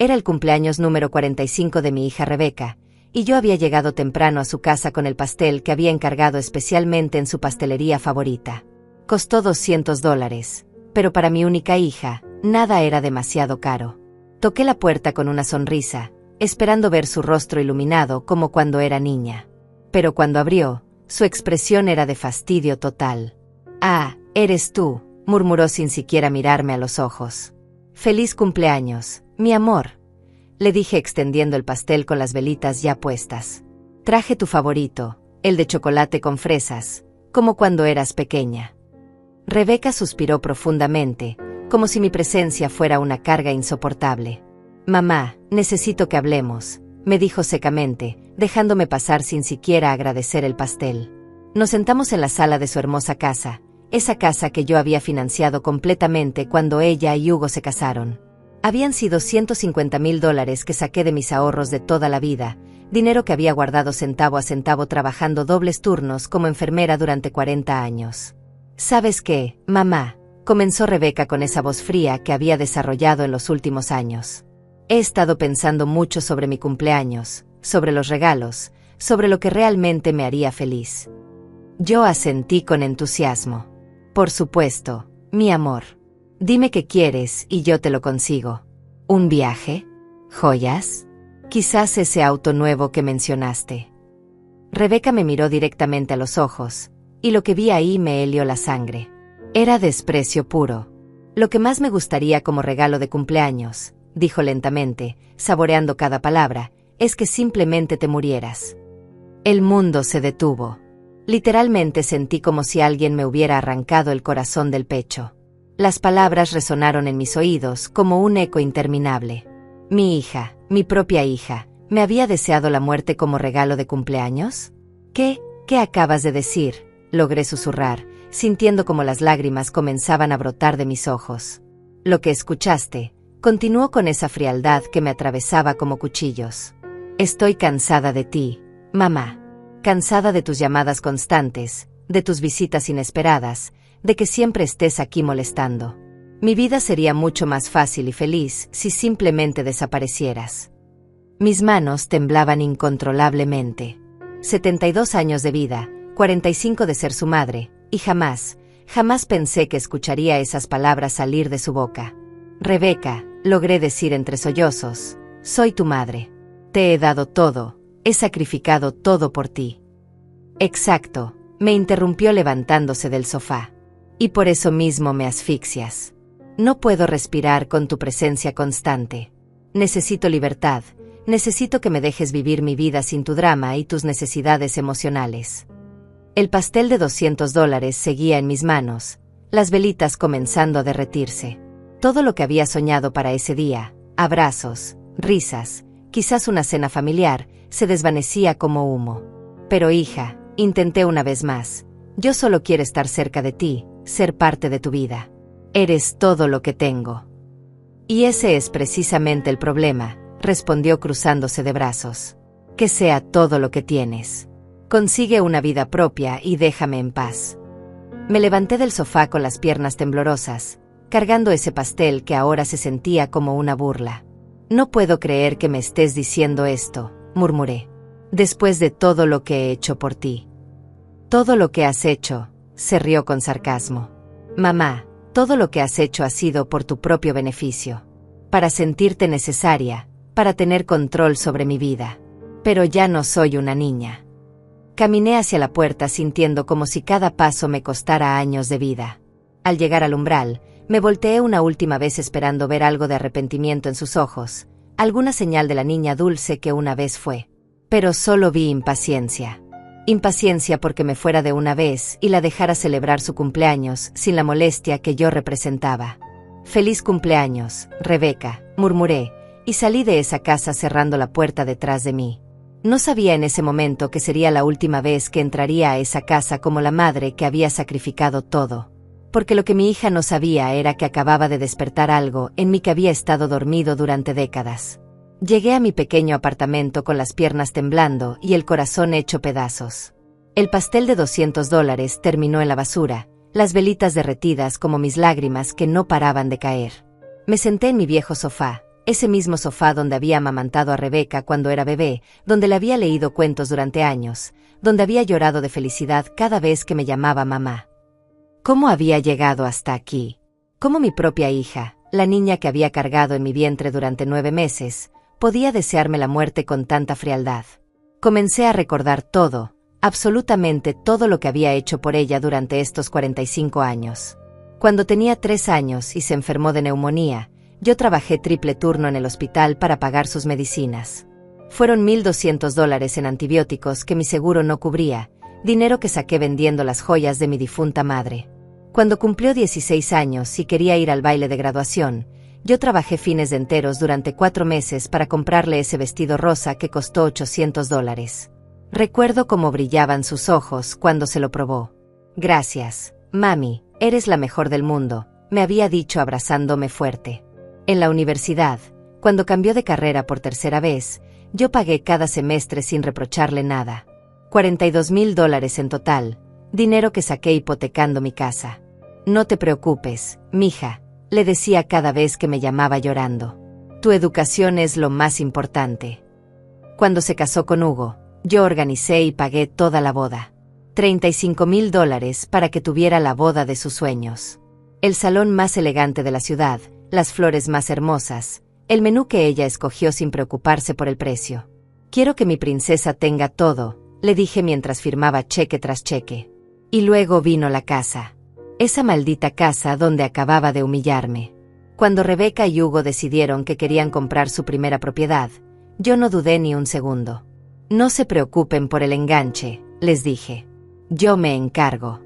Era el cumpleaños número 45 de mi hija Rebeca, y yo había llegado temprano a su casa con el pastel que había encargado especialmente en su pastelería favorita. Costó $200, pero para mi única hija, nada era demasiado caro. Toqué la puerta con una sonrisa, esperando ver su rostro iluminado como cuando era niña. Pero cuando abrió, su expresión era de fastidio total. «Ah, eres tú», murmuró sin siquiera mirarme a los ojos. «Feliz cumpleaños, mi amor», le dije extendiendo el pastel con las velitas ya puestas. «Traje tu favorito, el de chocolate con fresas, como cuando eras pequeña». Rebeca suspiró profundamente, como si mi presencia fuera una carga insoportable. «Mamá, necesito que hablemos», me dijo secamente, dejándome pasar sin siquiera agradecer el pastel. Nos sentamos en la sala de su hermosa casa, esa casa que yo había financiado completamente cuando ella y Hugo se casaron. Habían sido $150,000 que saqué de mis ahorros de toda la vida, dinero que había guardado centavo a centavo trabajando dobles turnos como enfermera durante 40 años. «¿Sabes qué, mamá?», comenzó Rebeca con esa voz fría que había desarrollado en los últimos años. «He estado pensando mucho sobre mi cumpleaños, sobre los regalos, sobre lo que realmente me haría feliz». Yo asentí con entusiasmo. «Por supuesto, mi amor. Dime qué quieres y yo te lo consigo. ¿Un viaje? ¿Joyas? Quizás ese auto nuevo que mencionaste». Rebeca me miró directamente a los ojos, y lo que vi ahí me helió la sangre. Era desprecio puro. «Lo que más me gustaría como regalo de cumpleaños», dijo lentamente, saboreando cada palabra, «es que simplemente te murieras». El mundo se detuvo. Literalmente sentí como si alguien me hubiera arrancado el corazón del pecho. Las palabras resonaron en mis oídos como un eco interminable. Mi hija, mi propia hija, ¿me había deseado la muerte como regalo de cumpleaños? ¿Qué acabas de decir?, logré susurrar, sintiendo como las lágrimas comenzaban a brotar de mis ojos. «Lo que escuchaste», continuó con esa frialdad que me atravesaba como cuchillos. «Estoy cansada de ti, mamá. Cansada de tus llamadas constantes, de tus visitas inesperadas, de que siempre estés aquí molestando. Mi vida sería mucho más fácil y feliz si simplemente desaparecieras». Mis manos temblaban incontrolablemente. 72 años de vida, 45 de ser su madre, y jamás pensé que escucharía esas palabras salir de su boca. «Rebeca», logré decir entre sollozos, «soy tu madre. Te he dado todo, he sacrificado todo por ti». «Exacto», me interrumpió levantándose del sofá. «Y por eso mismo me asfixias. No puedo respirar con tu presencia constante. Necesito libertad, necesito que me dejes vivir mi vida sin tu drama y tus necesidades emocionales». El pastel de $200 seguía en mis manos, las velitas comenzando a derretirse. Todo lo que había soñado para ese día, abrazos, risas, quizás una cena familiar, se desvanecía como humo. «Pero hija», intenté una vez más, «yo solo quiero estar cerca de ti, ser parte de tu vida. Eres todo lo que tengo». «Y ese es precisamente el problema», respondió cruzándose de brazos. «Que sea todo lo que tienes. Consigue una vida propia y déjame en paz». Me levanté del sofá con las piernas temblorosas, cargando ese pastel que ahora se sentía como una burla. «No puedo creer que me estés diciendo esto», murmuré. «Después de todo lo que he hecho por ti». «Todo lo que has hecho», se rió con sarcasmo. «Mamá, todo lo que has hecho ha sido por tu propio beneficio. Para sentirte necesaria, para tener control sobre mi vida. Pero ya no soy una niña». Caminé hacia la puerta sintiendo como si cada paso me costara años de vida. Al llegar al umbral, me volteé una última vez esperando ver algo de arrepentimiento en sus ojos, alguna señal de la niña dulce que una vez fue. Pero solo vi impaciencia. Impaciencia porque me fuera de una vez y la dejara celebrar su cumpleaños sin la molestia que yo representaba. «Feliz cumpleaños, Rebeca», murmuré, y salí de esa casa cerrando la puerta detrás de mí. No sabía en ese momento que sería la última vez que entraría a esa casa como la madre que había sacrificado todo. Porque lo que mi hija no sabía era que acababa de despertar algo en mí que había estado dormido durante décadas. Llegué a mi pequeño apartamento con las piernas temblando y el corazón hecho pedazos. El pastel de $200 terminó en la basura, las velitas derretidas como mis lágrimas que no paraban de caer. Me senté en mi viejo sofá, ese mismo sofá donde había amamantado a Rebeca cuando era bebé, donde le había leído cuentos durante años, donde había llorado de felicidad cada vez que me llamaba mamá. ¿Cómo había llegado hasta aquí? ¿Cómo mi propia hija, la niña que había cargado en mi vientre durante 9 meses, podía desearme la muerte con tanta frialdad? Comencé a recordar todo, absolutamente todo lo que había hecho por ella durante estos 45 años. Cuando tenía 3 años y se enfermó de neumonía, yo trabajé triple turno en el hospital para pagar sus medicinas. Fueron $1,200 en antibióticos que mi seguro no cubría, dinero que saqué vendiendo las joyas de mi difunta madre. Cuando cumplió 16 años y quería ir al baile de graduación, yo trabajé fines de enteros durante 4 meses para comprarle ese vestido rosa que costó $800. Recuerdo cómo brillaban sus ojos cuando se lo probó. Gracias, mami, eres la mejor del mundo, me había dicho abrazándome fuerte. En la universidad, cuando cambió de carrera por tercera vez, yo pagué cada semestre sin reprocharle nada. $42,000 en total, dinero que saqué hipotecando mi casa. No te preocupes, mija, le decía cada vez que me llamaba llorando. Tu educación es lo más importante. Cuando se casó con Hugo, yo organicé y pagué toda la boda. $35,000 para que tuviera la boda de sus sueños. El salón más elegante de la ciudad, las flores más hermosas, el menú que ella escogió sin preocuparse por el precio. Quiero que mi princesa tenga todo, le dije mientras firmaba cheque tras cheque. Y luego vino la casa. Esa maldita casa donde acababa de humillarme. Cuando Rebeca y Hugo decidieron que querían comprar su primera propiedad, yo no dudé ni un segundo. No se preocupen por el enganche, les dije. Yo me encargo.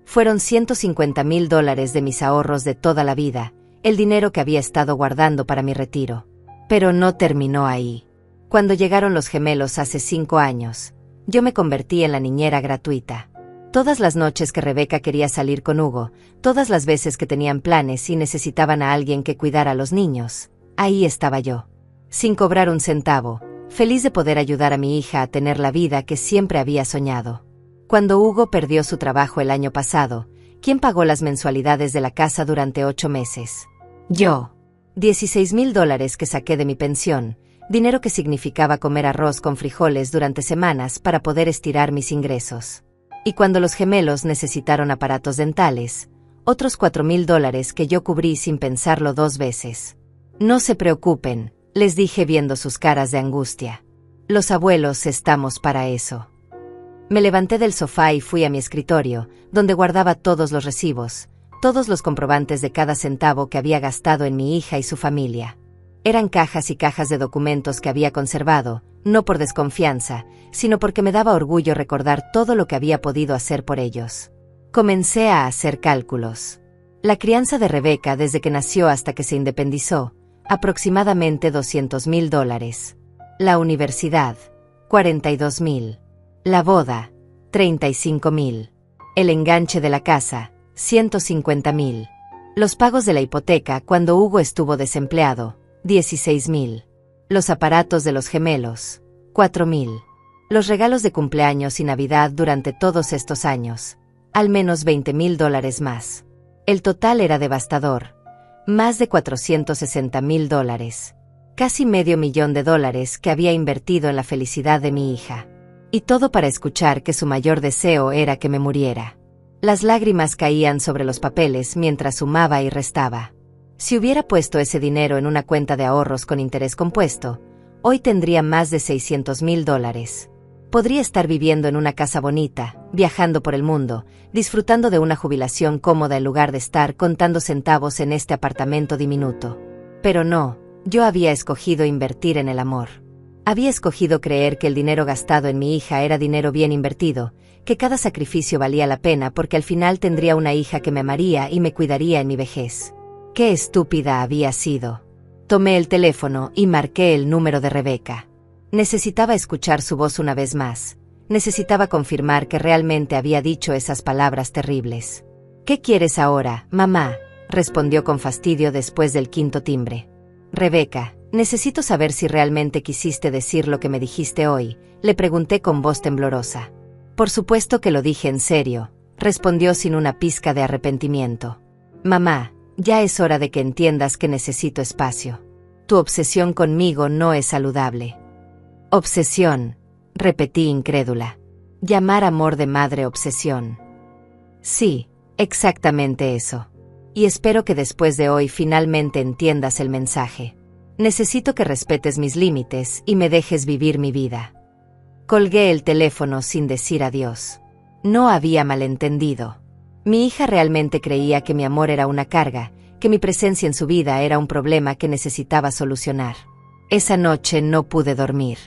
Fueron $150,000 de mis ahorros de toda la vida, el dinero que había estado guardando para mi retiro. Pero no terminó ahí. Cuando llegaron los gemelos hace 5 años, yo me convertí en la niñera gratuita. Todas las noches que Rebeca quería salir con Hugo, todas las veces que tenían planes y necesitaban a alguien que cuidara a los niños, ahí estaba yo. Sin cobrar un centavo, feliz de poder ayudar a mi hija a tener la vida que siempre había soñado. Cuando Hugo perdió su trabajo el año pasado, ¿quién pagó las mensualidades de la casa durante 8 meses? Yo. $16,000 que saqué de mi pensión, dinero que significaba comer arroz con frijoles durante semanas para poder estirar mis ingresos. Y cuando los gemelos necesitaron aparatos dentales, otros $4,000 que yo cubrí sin pensarlo 2 veces. No se preocupen, les dije viendo sus caras de angustia. Los abuelos estamos para eso. Me levanté del sofá y fui a mi escritorio, donde guardaba todos los recibos, todos los comprobantes de cada centavo que había gastado en mi hija y su familia. Eran cajas y cajas de documentos que había conservado, no por desconfianza, sino porque me daba orgullo recordar todo lo que había podido hacer por ellos. Comencé a hacer cálculos. La crianza de Rebeca desde que nació hasta que se independizó, aproximadamente $200,000. La universidad, $42,000. La boda, $35,000. El enganche de la casa, $150,000. Los pagos de la hipoteca cuando Hugo estuvo desempleado, $16,000. Los aparatos de los gemelos, $4,000. Los regalos de cumpleaños y Navidad durante todos estos años, al menos $20,000 más. El total era devastador. Más de $460,000. Casi $500,000 que había invertido en la felicidad de mi hija. Y todo para escuchar que su mayor deseo era que me muriera. Las lágrimas caían sobre los papeles mientras sumaba y restaba. Si hubiera puesto ese dinero en una cuenta de ahorros con interés compuesto, hoy tendría más de $600,000. Podría estar viviendo en una casa bonita, viajando por el mundo, disfrutando de una jubilación cómoda en lugar de estar contando centavos en este apartamento diminuto. Pero no, yo había escogido invertir en el amor. Había escogido creer que el dinero gastado en mi hija era dinero bien invertido, que cada sacrificio valía la pena porque al final tendría una hija que me amaría y me cuidaría en mi vejez. ¡Qué estúpida había sido! Tomé el teléfono y marqué el número de Rebeca. Necesitaba escuchar su voz una vez más. Necesitaba confirmar que realmente había dicho esas palabras terribles. ¿Qué quieres ahora, mamá?, respondió con fastidio después del 5º timbre. Rebeca, necesito saber si realmente quisiste decir lo que me dijiste hoy, le pregunté con voz temblorosa. Por supuesto que lo dije en serio, respondió sin una pizca de arrepentimiento. Mamá, ya es hora de que entiendas que necesito espacio. Tu obsesión conmigo no es saludable. Obsesión, repetí incrédula. Llamar amor de madre obsesión. Sí, exactamente eso. Y espero que después de hoy finalmente entiendas el mensaje. Necesito que respetes mis límites y me dejes vivir mi vida. Colgué el teléfono sin decir adiós. No había malentendido. Mi hija realmente creía que mi amor era una carga, que mi presencia en su vida era un problema que necesitaba solucionar. Esa noche no pude dormir.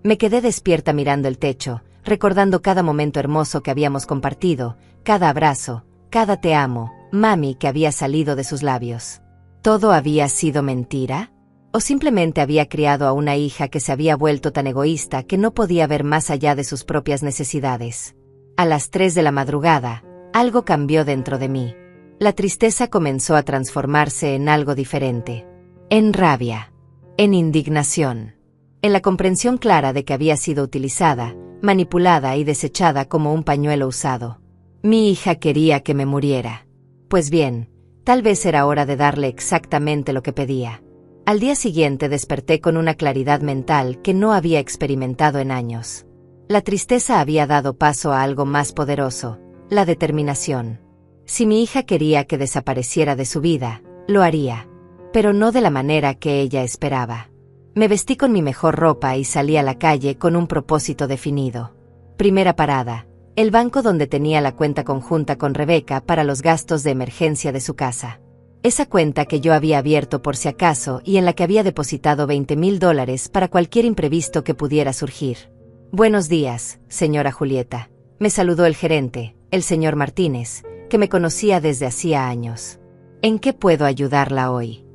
Me quedé despierta mirando el techo, recordando cada momento hermoso que habíamos compartido, cada abrazo, cada te amo, mami que había salido de sus labios. ¿Todo había sido mentira? ¿O simplemente había criado a una hija que se había vuelto tan egoísta que no podía ver más allá de sus propias necesidades? A las 3 de la madrugada, algo cambió dentro de mí. La tristeza comenzó a transformarse en algo diferente. En rabia. En indignación. En la comprensión clara de que había sido utilizada, manipulada y desechada como un pañuelo usado. Mi hija quería que me muriera. Pues bien, tal vez era hora de darle exactamente lo que pedía. Al día siguiente desperté con una claridad mental que no había experimentado en años. La tristeza había dado paso a algo más poderoso, la determinación. Si mi hija quería que desapareciera de su vida, lo haría. Pero no de la manera que ella esperaba. Me vestí con mi mejor ropa y salí a la calle con un propósito definido. Primera parada, el banco donde tenía la cuenta conjunta con Rebeca para los gastos de emergencia de su casa. Esa cuenta que yo había abierto por si acaso y en la que había depositado $20,000 para cualquier imprevisto que pudiera surgir. Buenos días, señora Julieta. Me saludó el gerente, el señor Martínez, que me conocía desde hacía años. ¿En qué puedo ayudarla hoy?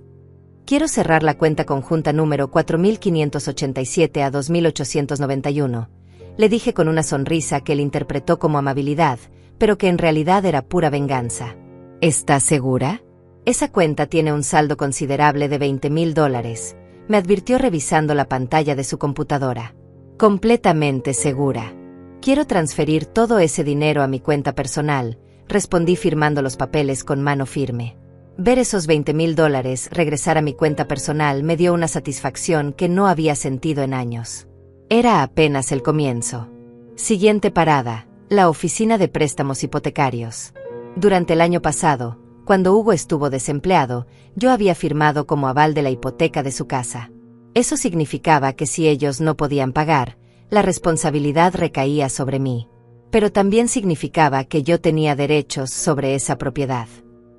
Quiero cerrar la cuenta conjunta número 4587 a 2891. Le dije con una sonrisa que él interpretó como amabilidad, pero que en realidad era pura venganza. ¿Está segura? Esa cuenta tiene un saldo considerable de $20,000, me advirtió revisando la pantalla de su computadora. Completamente segura. Quiero transferir todo ese dinero a mi cuenta personal, respondí firmando los papeles con mano firme. Ver esos $20,000 regresar a mi cuenta personal me dio una satisfacción que no había sentido en años. Era apenas el comienzo. Siguiente parada, la oficina de préstamos hipotecarios. Durante el año pasado, cuando Hugo estuvo desempleado, yo había firmado como aval de la hipoteca de su casa. Eso significaba que si ellos no podían pagar, la responsabilidad recaía sobre mí. Pero también significaba que yo tenía derechos sobre esa propiedad.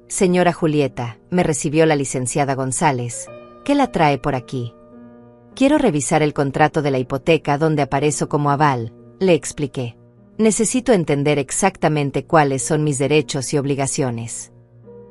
Señora Julieta, me recibió la licenciada González. ¿Qué la trae por aquí? Quiero revisar el contrato de la hipoteca donde aparezco como aval, le expliqué. Necesito entender exactamente cuáles son mis derechos y obligaciones.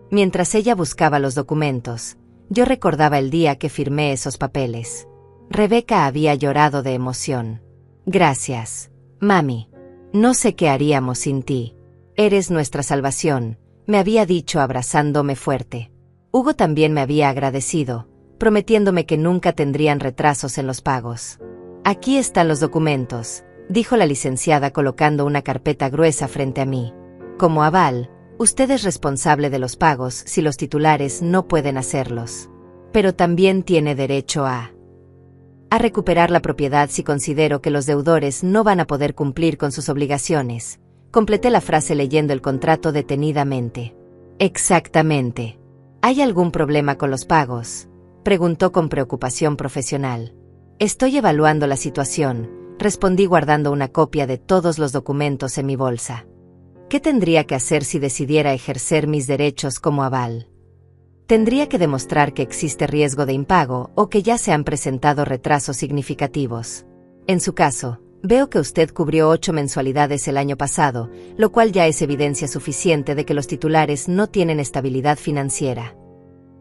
Mientras ella buscaba los documentos, yo recordaba el día que firmé esos papeles. Rebeca había llorado de emoción. Gracias, mami. No sé qué haríamos sin ti. Eres nuestra salvación, me había dicho abrazándome fuerte. Hugo también me había agradecido, prometiéndome que nunca tendrían retrasos en los pagos. Aquí están los documentos, dijo la licenciada colocando una carpeta gruesa frente a mí. Como aval, usted es responsable de los pagos si los titulares no pueden hacerlos. Pero también tiene derecho a recuperar la propiedad si considero que los deudores no van a poder cumplir con sus obligaciones. Completé la frase leyendo el contrato detenidamente. Exactamente. ¿Hay algún problema con los pagos?, preguntó con preocupación profesional. Estoy evaluando la situación, respondí guardando una copia de todos los documentos en mi bolsa. ¿Qué tendría que hacer si decidiera ejercer mis derechos como aval? Tendría que demostrar que existe riesgo de impago o que ya se han presentado retrasos significativos. En su caso, veo que usted cubrió 8 mensualidades el año pasado, lo cual ya es evidencia suficiente de que los titulares no tienen estabilidad financiera.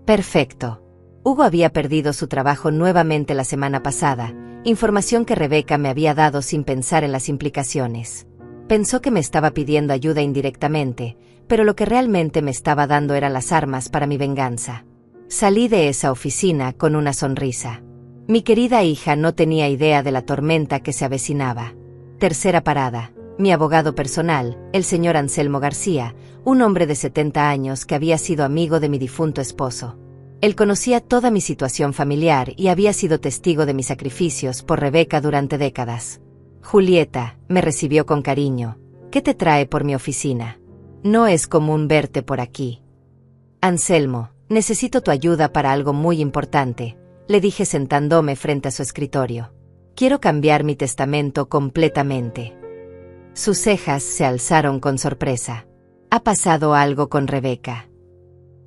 Perfecto. Hugo había perdido su trabajo nuevamente la semana pasada, información que Rebeca me había dado sin pensar en las implicaciones. Pensó que me estaba pidiendo ayuda indirectamente, pero lo que realmente me estaba dando eran las armas para mi venganza. Salí de esa oficina con una sonrisa. Mi querida hija no tenía idea de la tormenta que se avecinaba. Tercera parada, mi abogado personal, el señor Anselmo García, un hombre de 70 años que había sido amigo de mi difunto esposo. Él conocía toda mi situación familiar y había sido testigo de mis sacrificios por Rebeca durante décadas. Julieta, me recibió con cariño. ¿Qué te trae por mi oficina? No es común verte por aquí. Anselmo, necesito tu ayuda para algo muy importante, le dije sentándome frente a su escritorio. Quiero cambiar mi testamento completamente. Sus cejas se alzaron con sorpresa. Ha pasado algo con Rebeca.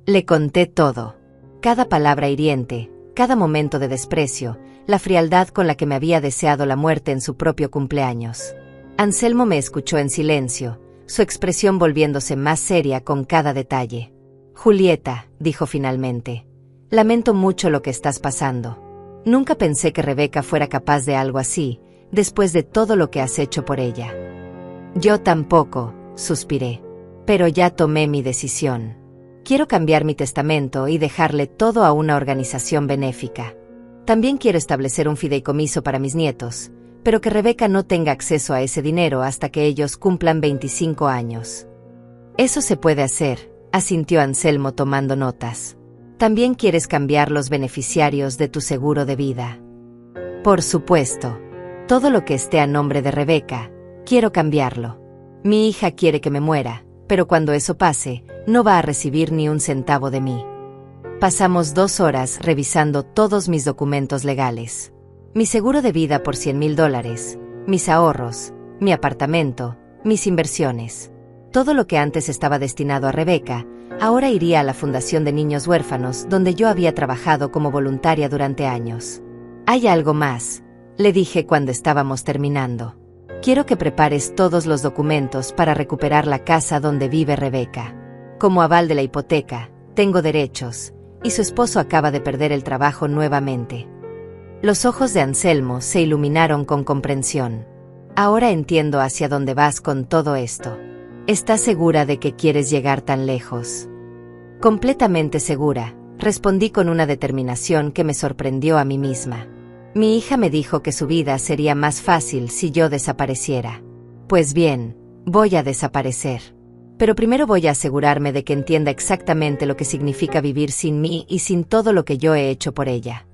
Le conté todo. Cada palabra hiriente, cada momento de desprecio, la frialdad con la que me había deseado la muerte en su propio cumpleaños. Anselmo me escuchó en silencio, su expresión volviéndose más seria con cada detalle. Julieta, dijo finalmente, lamento mucho lo que estás pasando. Nunca pensé que Rebeca fuera capaz de algo así, después de todo lo que has hecho por ella. Yo tampoco, suspiré. Pero ya tomé mi decisión. Quiero cambiar mi testamento y dejarle todo a una organización benéfica. También quiero establecer un fideicomiso para mis nietos, pero que Rebeca no tenga acceso a ese dinero hasta que ellos cumplan 25 años. Eso se puede hacer, asintió Anselmo tomando notas. También quieres cambiar los beneficiarios de tu seguro de vida. Por supuesto. Todo lo que esté a nombre de Rebeca, quiero cambiarlo. Mi hija quiere que me muera, pero cuando eso pase, no va a recibir ni un centavo de mí. Pasamos 2 horas revisando todos mis documentos legales. Mi seguro de vida por $100,000, mis ahorros, mi apartamento, mis inversiones. Todo lo que antes estaba destinado a Rebeca, ahora iría a la Fundación de Niños Huérfanos, donde yo había trabajado como voluntaria durante años. Hay algo más, le dije cuando estábamos terminando. Quiero que prepares todos los documentos para recuperar la casa donde vive Rebeca. Como aval de la hipoteca, tengo derechos, y su esposo acaba de perder el trabajo nuevamente. Los ojos de Anselmo se iluminaron con comprensión. Ahora entiendo hacia dónde vas con todo esto. ¿Estás segura de que quieres llegar tan lejos? Completamente segura, respondí con una determinación que me sorprendió a mí misma. Mi hija me dijo que su vida sería más fácil si yo desapareciera. Pues bien, voy a desaparecer. Pero primero voy a asegurarme de que entienda exactamente lo que significa vivir sin mí y sin todo lo que yo he hecho por ella.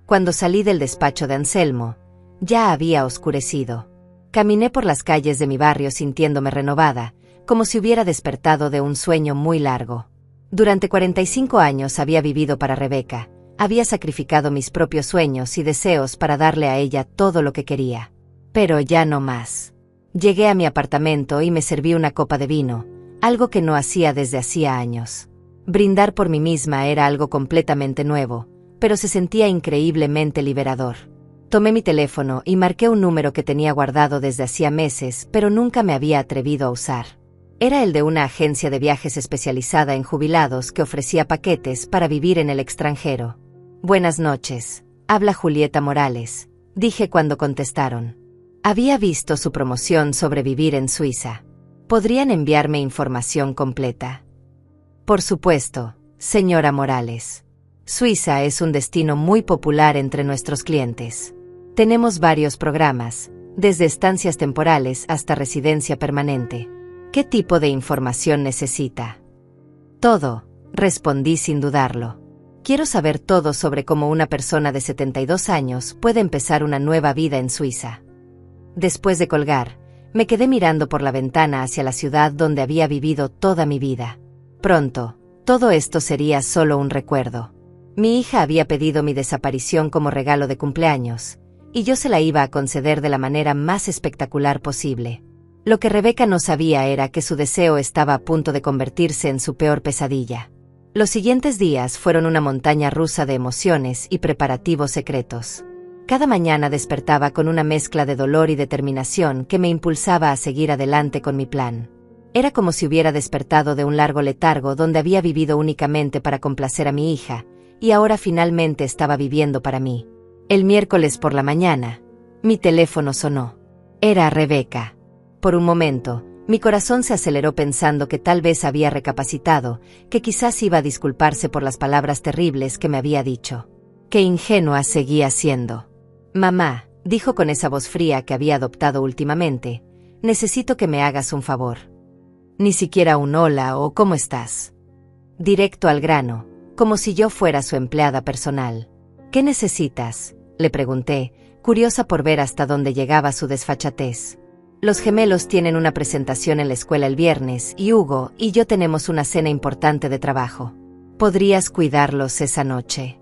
Cuando salí del despacho de Anselmo, ya había oscurecido. Caminé por las calles de mi barrio sintiéndome renovada, como si hubiera despertado de un sueño muy largo. Durante 45 años había vivido para Rebeca. Había sacrificado mis propios sueños y deseos para darle a ella todo lo que quería. Pero ya no más. Llegué a mi apartamento y me serví una copa de vino, algo que no hacía desde hacía años. Brindar por mí misma era algo completamente nuevo, pero se sentía increíblemente liberador. Tomé mi teléfono y marqué un número que tenía guardado desde hacía meses, pero nunca me había atrevido a usar. Era el de una agencia de viajes especializada en jubilados que ofrecía paquetes para vivir en el extranjero. Buenas noches, habla Julieta Morales, dije cuando contestaron. Había visto su promoción sobre vivir en Suiza. ¿Podrían enviarme información completa? Por supuesto, señora Morales. Suiza es un destino muy popular entre nuestros clientes. Tenemos varios programas, desde estancias temporales hasta residencia permanente. ¿Qué tipo de información necesita? Todo, respondí sin dudarlo. Quiero saber todo sobre cómo una persona de 72 años puede empezar una nueva vida en Suiza. Después de colgar, me quedé mirando por la ventana hacia la ciudad donde había vivido toda mi vida. Pronto, todo esto sería solo un recuerdo. Mi hija había pedido mi desaparición como regalo de cumpleaños, y yo se la iba a conceder de la manera más espectacular posible. Lo que Rebeca no sabía era que su deseo estaba a punto de convertirse en su peor pesadilla. Los siguientes días fueron una montaña rusa de emociones y preparativos secretos. Cada mañana despertaba con una mezcla de dolor y determinación que me impulsaba a seguir adelante con mi plan. Era como si hubiera despertado de un largo letargo donde había vivido únicamente para complacer a mi hija, y ahora finalmente estaba viviendo para mí. El miércoles por la mañana, mi teléfono sonó. Era Rebeca. Por un momento, mi corazón se aceleró pensando que tal vez había recapacitado, que quizás iba a disculparse por las palabras terribles que me había dicho. Qué ingenua seguía siendo. Mamá, dijo con esa voz fría que había adoptado últimamente, necesito que me hagas un favor. Ni siquiera un hola o ¿cómo estás? Directo al grano, como si yo fuera su empleada personal. ¿Qué necesitas?, le pregunté, curiosa por ver hasta dónde llegaba su desfachatez. Los gemelos tienen una presentación en la escuela el viernes y Hugo y yo tenemos una cena importante de trabajo. ¿Podrías cuidarlos esa noche?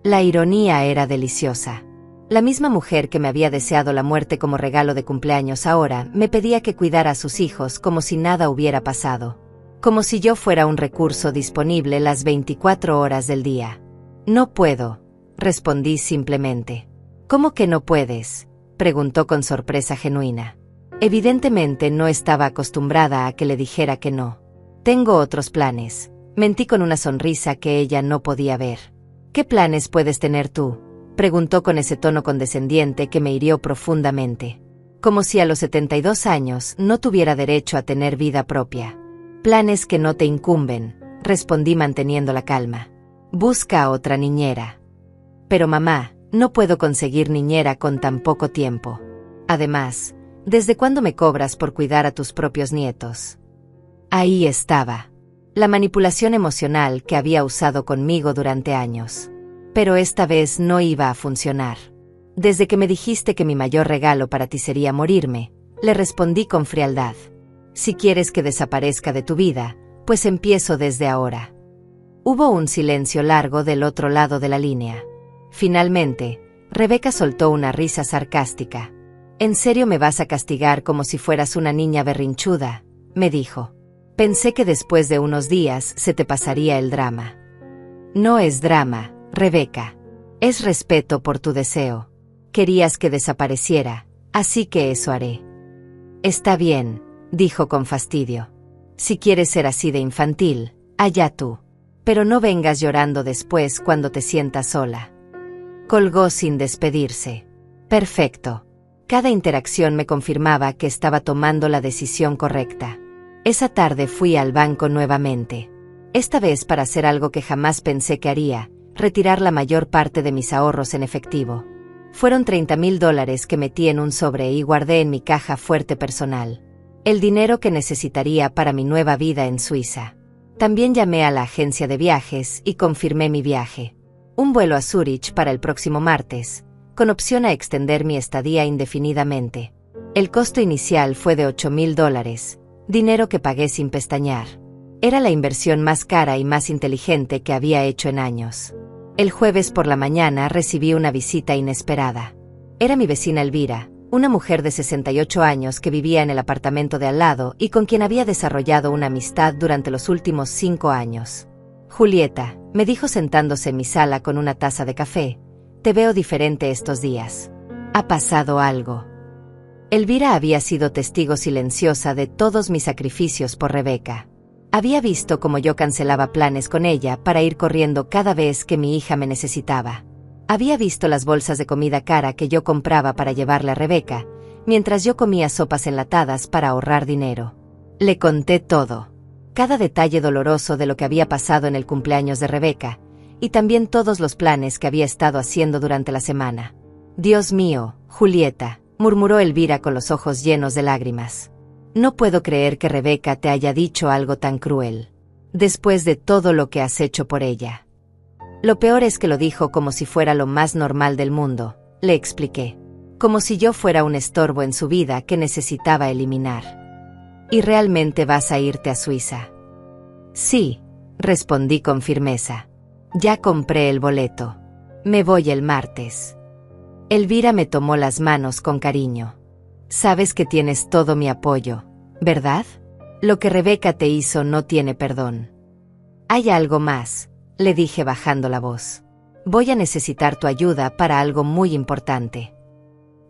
La ironía era deliciosa. La misma mujer que me había deseado la muerte como regalo de cumpleaños ahora me pedía que cuidara a sus hijos como si nada hubiera pasado. Como si yo fuera un recurso disponible las 24 horas del día. No puedo, respondí simplemente. ¿Cómo que no puedes?, preguntó con sorpresa genuina. Evidentemente no estaba acostumbrada a que le dijera que no. Tengo otros planes, mentí con una sonrisa que ella no podía ver. ¿Qué planes puedes tener tú?, preguntó con ese tono condescendiente que me hirió profundamente. Como si a los 72 años no tuviera derecho a tener vida propia. Planes que no te incumben, respondí manteniendo la calma. Busca a otra niñera. Pero mamá, no puedo conseguir niñera con tan poco tiempo. Además, ¿desde cuándo me cobras por cuidar a tus propios nietos? Ahí estaba. La manipulación emocional que había usado conmigo durante años. Pero esta vez no iba a funcionar. Desde que me dijiste que mi mayor regalo para ti sería morirme, le respondí con frialdad. Si quieres que desaparezca de tu vida, pues empiezo desde ahora. Hubo un silencio largo del otro lado de la línea. Finalmente, Rebeca soltó una risa sarcástica. ¿En serio me vas a castigar como si fueras una niña berrinchuda?, me dijo. Pensé que después de unos días se te pasaría el drama. No es drama, Rebeca. Es respeto por tu deseo. Querías que desapareciera, así que eso haré. Está bien, dijo con fastidio. Si quieres ser así de infantil, allá tú. Pero no vengas llorando después cuando te sientas sola. Colgó sin despedirse. Perfecto. Cada interacción me confirmaba que estaba tomando la decisión correcta. Esa tarde fui al banco nuevamente. Esta vez para hacer algo que jamás pensé que haría, retirar la mayor parte de mis ahorros en efectivo. Fueron $30,000 que metí en un sobre y guardé en mi caja fuerte personal. El dinero que necesitaría para mi nueva vida en Suiza. También llamé a la agencia de viajes y confirmé mi viaje. Un vuelo a Zúrich para el próximo martes, con opción a extender mi estadía indefinidamente. El costo inicial fue de $8,000, dinero que pagué sin pestañear. Era la inversión más cara y más inteligente que había hecho en años. El jueves por la mañana recibí una visita inesperada. Era mi vecina Elvira, una mujer de 68 años que vivía en el apartamento de al lado y con quien había desarrollado una amistad durante los últimos 5 años. Julieta, me dijo sentándose en mi sala con una taza de café, te veo diferente estos días. ¿Ha pasado algo? Elvira había sido testigo silenciosa de todos mis sacrificios por Rebeca. Había visto cómo yo cancelaba planes con ella para ir corriendo cada vez que mi hija me necesitaba. Había visto las bolsas de comida cara que yo compraba para llevarle a Rebeca, mientras yo comía sopas enlatadas para ahorrar dinero. Le conté todo. Cada detalle doloroso de lo que había pasado en el cumpleaños de Rebeca, y también todos los planes que había estado haciendo durante la semana. Dios mío, Julieta, murmuró Elvira con los ojos llenos de lágrimas. No puedo creer que Rebeca te haya dicho algo tan cruel. Después de todo lo que has hecho por ella. Lo peor es que lo dijo como si fuera lo más normal del mundo, le expliqué. Como si yo fuera un estorbo en su vida que necesitaba eliminar. ¿Y realmente vas a irte a Suiza? Sí, respondí con firmeza. Ya compré el boleto. Me voy el martes. Elvira me tomó las manos con cariño. Sabes que tienes todo mi apoyo, ¿verdad? Lo que Rebeca te hizo no tiene perdón. Hay algo más, le dije bajando la voz. Voy a necesitar tu ayuda para algo muy importante.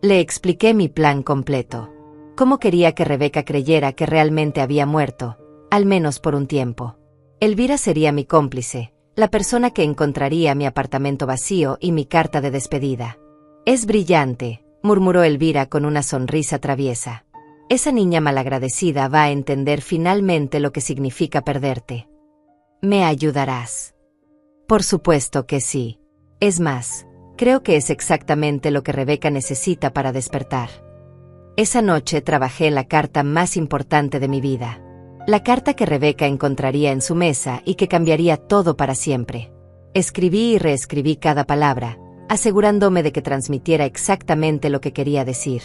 Le expliqué mi plan completo. Cómo quería que Rebeca creyera que realmente había muerto, al menos por un tiempo. Elvira sería mi cómplice, la persona que encontraría mi apartamento vacío y mi carta de despedida. Es brillante, murmuró Elvira con una sonrisa traviesa. Esa niña malagradecida va a entender finalmente lo que significa perderte. ¿Me ayudarás? Por supuesto que sí. Es más, creo que es exactamente lo que Rebeca necesita para despertar. Esa noche trabajé en la carta más importante de mi vida. La carta que Rebeca encontraría en su mesa y que cambiaría todo para siempre. Escribí y reescribí cada palabra, asegurándome de que transmitiera exactamente lo que quería decir.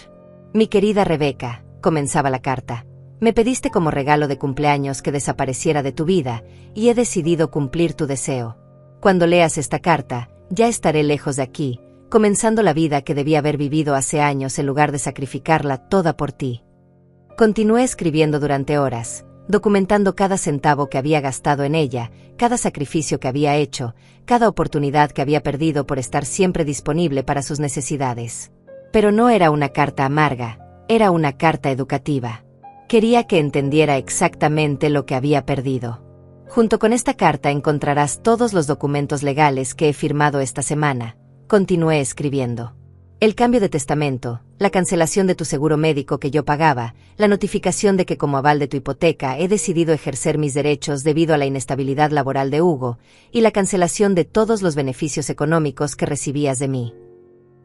Mi querida Rebeca, comenzaba la carta, me pediste como regalo de cumpleaños que desapareciera de tu vida, y he decidido cumplir tu deseo. Cuando leas esta carta, ya estaré lejos de aquí, comenzando la vida que debí haber vivido hace años en lugar de sacrificarla toda por ti. Continué escribiendo durante horas, documentando cada centavo que había gastado en ella, cada sacrificio que había hecho, cada oportunidad que había perdido por estar siempre disponible para sus necesidades. Pero no era una carta amarga, era una carta educativa. Quería que entendiera exactamente lo que había perdido. Junto con esta carta encontrarás todos los documentos legales que he firmado esta semana. Continué escribiendo. El cambio de testamento, la cancelación de tu seguro médico que yo pagaba, la notificación de que como aval de tu hipoteca he decidido ejercer mis derechos debido a la inestabilidad laboral de Hugo, y la cancelación de todos los beneficios económicos que recibías de mí.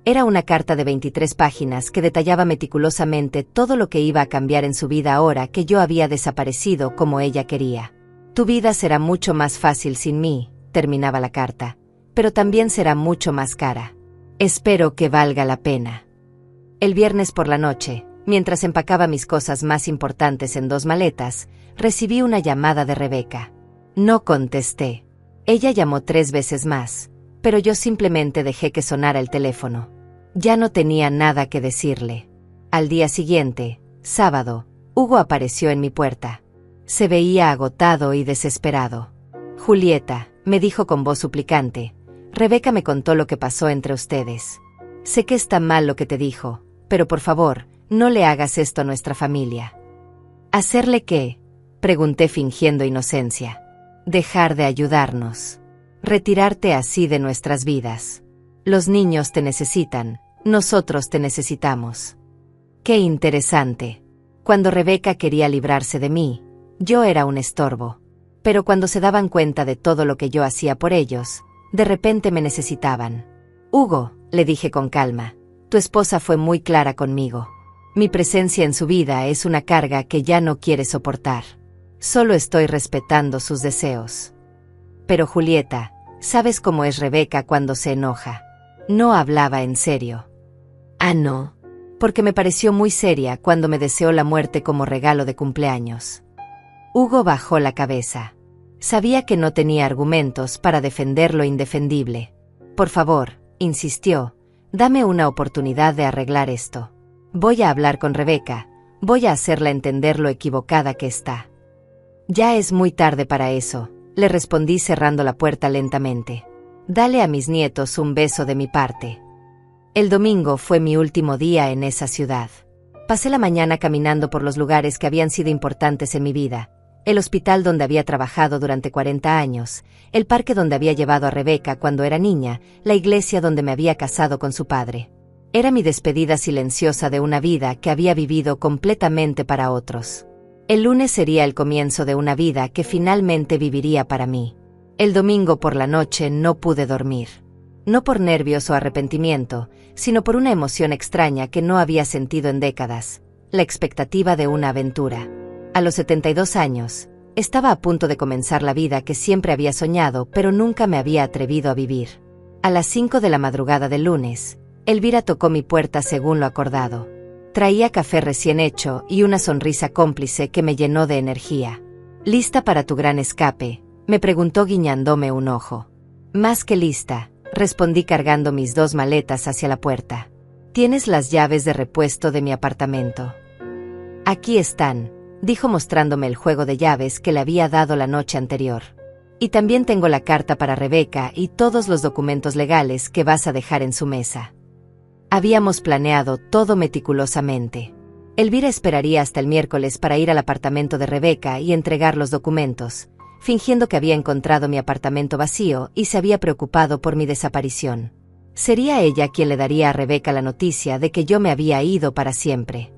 Era una carta de 23 páginas que detallaba meticulosamente todo lo que iba a cambiar en su vida ahora que yo había desaparecido como ella quería. Tu vida será mucho más fácil sin mí, terminaba la carta, pero también será mucho más cara. Espero que valga la pena. El viernes por la noche, mientras empacaba mis cosas más importantes en 2 maletas, recibí una llamada de Rebeca. No contesté. Ella llamó 3 veces más, pero yo simplemente dejé que sonara el teléfono. Ya no tenía nada que decirle. Al día siguiente, sábado, Hugo apareció en mi puerta. Se veía agotado y desesperado. Julieta, me dijo con voz suplicante, Rebeca me contó lo que pasó entre ustedes. Sé que está mal lo que te dijo, pero por favor, no le hagas esto a nuestra familia. ¿Hacerle qué? Pregunté fingiendo inocencia. Dejar de ayudarnos. Retirarte así de nuestras vidas. Los niños te necesitan, nosotros te necesitamos. Qué interesante. Cuando Rebeca quería librarse de mí, yo era un estorbo. Pero cuando se daban cuenta de todo lo que yo hacía por ellos, de repente me necesitaban. Hugo, le dije con calma, tu esposa fue muy clara conmigo. Mi presencia en su vida es una carga que ya no quiere soportar. Solo estoy respetando sus deseos. Pero Julieta, ¿sabes cómo es Rebeca cuando se enoja? No hablaba en serio. Ah, no. Porque me pareció muy seria cuando me deseó la muerte como regalo de cumpleaños. Hugo bajó la cabeza. Sabía que no tenía argumentos para defender lo indefendible. Por favor, insistió, dame una oportunidad de arreglar esto. Voy a hablar con Rebeca, voy a hacerla entender lo equivocada que está. Ya es muy tarde para eso, le respondí cerrando la puerta lentamente. Dale a mis nietos un beso de mi parte. El domingo fue mi último día en esa ciudad. Pasé la mañana caminando por los lugares que habían sido importantes en mi vida. El hospital donde había trabajado durante 40 años, el parque donde había llevado a Rebeca cuando era niña, la iglesia donde me había casado con su padre. Era mi despedida silenciosa de una vida que había vivido completamente para otros. El lunes sería el comienzo de una vida que finalmente viviría para mí. El domingo por la noche no pude dormir. No por nervios o arrepentimiento, sino por una emoción extraña que no había sentido en décadas, la expectativa de una aventura. A los 72 años, estaba a punto de comenzar la vida que siempre había soñado pero nunca me había atrevido a vivir. A las 5 de la madrugada del lunes, Elvira tocó mi puerta según lo acordado. Traía café recién hecho y una sonrisa cómplice que me llenó de energía. ¿Lista para tu gran escape?, me preguntó guiñándome un ojo. Más que lista, respondí cargando mis 2 maletas hacia la puerta. ¿Tienes las llaves de repuesto de mi apartamento? Aquí están, dijo mostrándome el juego de llaves que le había dado la noche anterior. Y también tengo la carta para Rebeca y todos los documentos legales que vas a dejar en su mesa. Habíamos planeado todo meticulosamente. Elvira esperaría hasta el miércoles para ir al apartamento de Rebeca y entregar los documentos, fingiendo que había encontrado mi apartamento vacío y se había preocupado por mi desaparición. Sería ella quien le daría a Rebeca la noticia de que yo me había ido para siempre.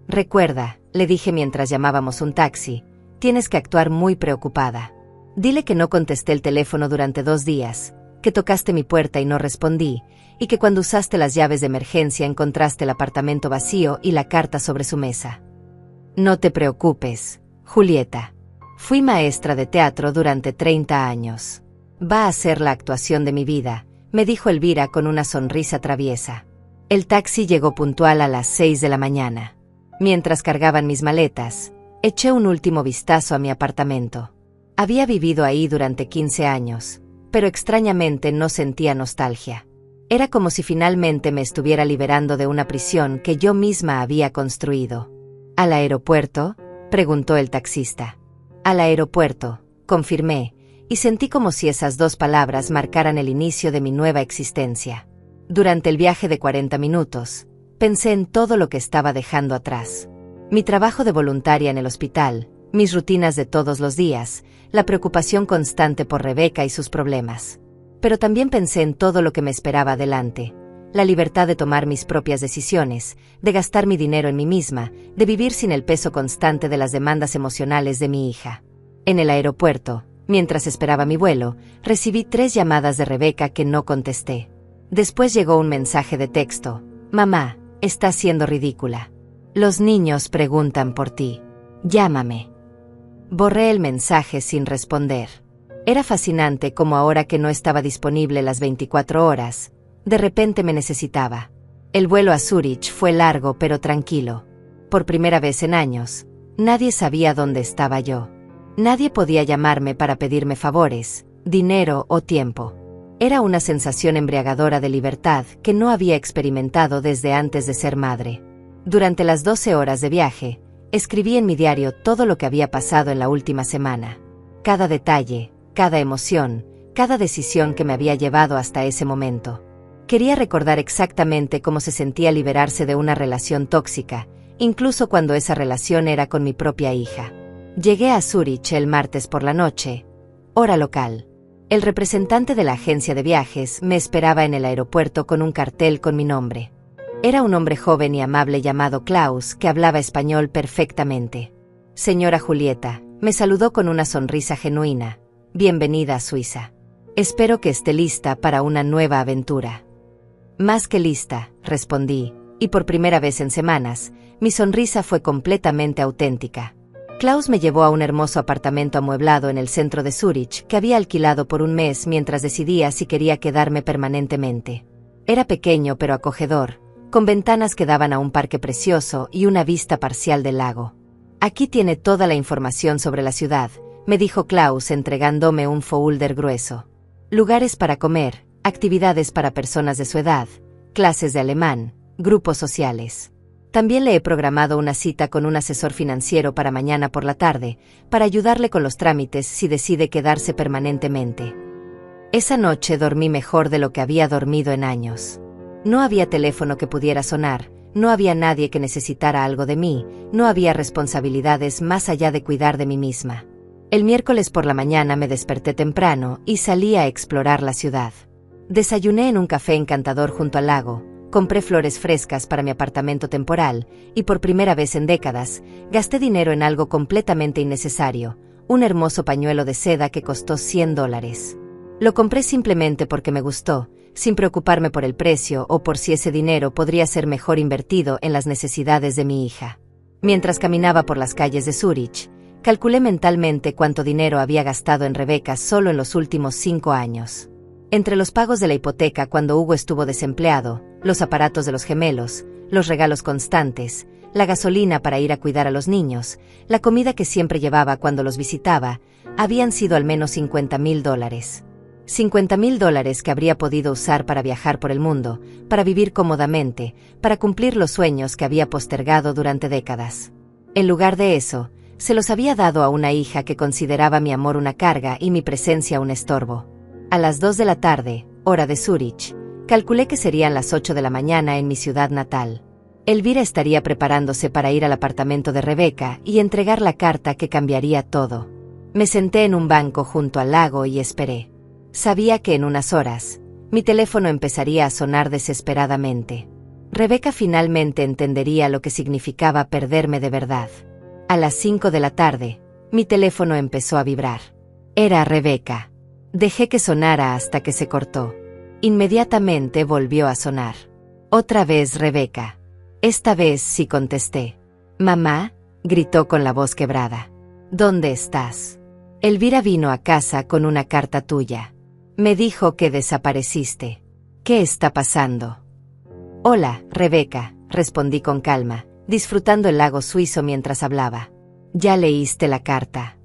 Recuerda, le dije mientras llamábamos un taxi, tienes que actuar muy preocupada. Dile que no contesté el teléfono durante 2 días, que tocaste mi puerta y no respondí, y que cuando usaste las llaves de emergencia encontraste el apartamento vacío y la carta sobre su mesa. No te preocupes, Julieta. Fui maestra de teatro durante 30 años. Va a ser la actuación de mi vida, me dijo Elvira con una sonrisa traviesa. El taxi llegó puntual a las 6 de la mañana. Mientras cargaban mis maletas, eché un último vistazo a mi apartamento. Había vivido ahí durante 15 años, pero extrañamente no sentía nostalgia. Era como si finalmente me estuviera liberando de una prisión que yo misma había construido. ¿Al aeropuerto?, preguntó el taxista. Al aeropuerto, confirmé, y sentí como si esas dos palabras marcaran el inicio de mi nueva existencia. Durante el viaje de 40 minutos, pensé en todo lo que estaba dejando atrás. Mi trabajo de voluntaria en el hospital, mis rutinas de todos los días, la preocupación constante por Rebeca y sus problemas. Pero también pensé en todo lo que me esperaba adelante. La libertad de tomar mis propias decisiones, de gastar mi dinero en mí misma, de vivir sin el peso constante de las demandas emocionales de mi hija. En el aeropuerto, mientras esperaba mi vuelo, recibí 3 llamadas de Rebeca que no contesté. Después llegó un mensaje de texto. Mamá, estás siendo ridícula. Los niños preguntan por ti. Llámame. Borré el mensaje sin responder. Era fascinante cómo ahora que no estaba disponible las 24 horas, de repente me necesitaba. El vuelo a Zúrich fue largo pero tranquilo. Por primera vez en años, nadie sabía dónde estaba yo. Nadie podía llamarme para pedirme favores, dinero o tiempo. Era una sensación embriagadora de libertad que no había experimentado desde antes de ser madre. Durante las 12 horas de viaje, escribí en mi diario todo lo que había pasado en la última semana. Cada detalle, cada emoción, cada decisión que me había llevado hasta ese momento. Quería recordar exactamente cómo se sentía liberarse de una relación tóxica, incluso cuando esa relación era con mi propia hija. Llegué a Zúrich el martes por la noche, hora local. El representante de la agencia de viajes me esperaba en el aeropuerto con un cartel con mi nombre. Era un hombre joven y amable llamado Klaus que hablaba español perfectamente. Señora Julieta, me saludó con una sonrisa genuina. Bienvenida a Suiza. Espero que esté lista para una nueva aventura. Más que lista, respondí, y por primera vez en semanas, mi sonrisa fue completamente auténtica. Klaus me llevó a un hermoso apartamento amueblado en el centro de Zúrich que había alquilado por un mes mientras decidía si quería quedarme permanentemente. Era pequeño pero acogedor, con ventanas que daban a un parque precioso y una vista parcial del lago. Aquí tiene toda la información sobre la ciudad, me dijo Klaus entregándome un folder grueso. Lugares para comer, actividades para personas de su edad, clases de alemán, grupos sociales. También le he programado una cita con un asesor financiero para mañana por la tarde, para ayudarle con los trámites si decide quedarse permanentemente. Esa noche dormí mejor de lo que había dormido en años. No había teléfono que pudiera sonar, no había nadie que necesitara algo de mí, no había responsabilidades más allá de cuidar de mí misma. El miércoles por la mañana me desperté temprano y salí a explorar la ciudad. Desayuné en un café encantador junto al lago, compré flores frescas para mi apartamento temporal y por primera vez en décadas, gasté dinero en algo completamente innecesario, un hermoso pañuelo de seda que costó $100. Lo compré simplemente porque me gustó, sin preocuparme por el precio o por si ese dinero podría ser mejor invertido en las necesidades de mi hija. Mientras caminaba por las calles de Zúrich, calculé mentalmente cuánto dinero había gastado en Rebeca solo en los últimos 5 años. Entre los pagos de la hipoteca cuando Hugo estuvo desempleado, los aparatos de los gemelos, los regalos constantes, la gasolina para ir a cuidar a los niños, la comida que siempre llevaba cuando los visitaba, habían sido al menos $50,000. $50,000 que habría podido usar para viajar por el mundo, para vivir cómodamente, para cumplir los sueños que había postergado durante décadas. En lugar de eso, se los había dado a una hija que consideraba mi amor una carga y mi presencia un estorbo. A las 2 de la tarde, hora de Zúrich, calculé que serían las 8 de la mañana en mi ciudad natal. Elvira estaría preparándose para ir al apartamento de Rebeca y entregar la carta que cambiaría todo. Me senté en un banco junto al lago y esperé. Sabía que en unas horas, mi teléfono empezaría a sonar desesperadamente. Rebeca finalmente entendería lo que significaba perderme de verdad. A las 5 de la tarde, mi teléfono empezó a vibrar. Era Rebeca. Dejé que sonara hasta que se cortó. Inmediatamente volvió a sonar. Otra vez Rebeca. Esta vez sí contesté. «Mamá», gritó con la voz quebrada. ¿Dónde estás? Elvira vino a casa con una carta tuya. Me dijo que desapareciste. ¿Qué está pasando? Hola, Rebeca, respondí con calma, disfrutando el lago suizo mientras hablaba. ¿Ya leíste la carta?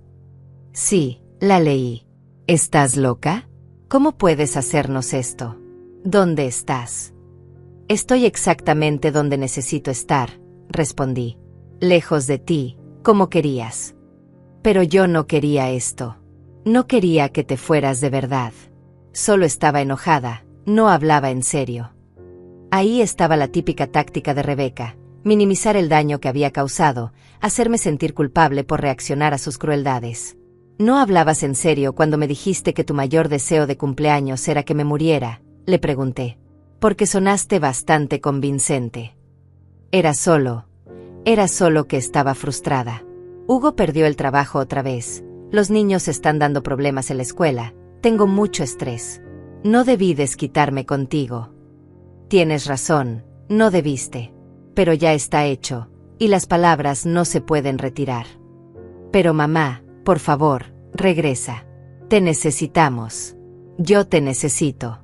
Sí, la leí. ¿Estás loca? ¿Cómo puedes hacernos esto? ¿Dónde estás? Estoy exactamente donde necesito estar, respondí. Lejos de ti, como querías. Pero yo no quería esto. No quería que te fueras de verdad. Solo estaba enojada, no hablaba en serio. Ahí estaba la típica táctica de Rebeca, minimizar el daño que había causado, hacerme sentir culpable por reaccionar a sus crueldades. ¿No hablabas en serio cuando me dijiste que tu mayor deseo de cumpleaños era que me muriera?, le pregunté. Porque sonaste bastante convincente. Era solo que estaba frustrada. Hugo perdió el trabajo otra vez. Los niños están dando problemas en la escuela. Tengo mucho estrés. No debí desquitarme contigo. Tienes razón, no debiste. Pero ya está hecho, y las palabras no se pueden retirar. Pero mamá, por favor, regresa. Te necesitamos. Yo te necesito.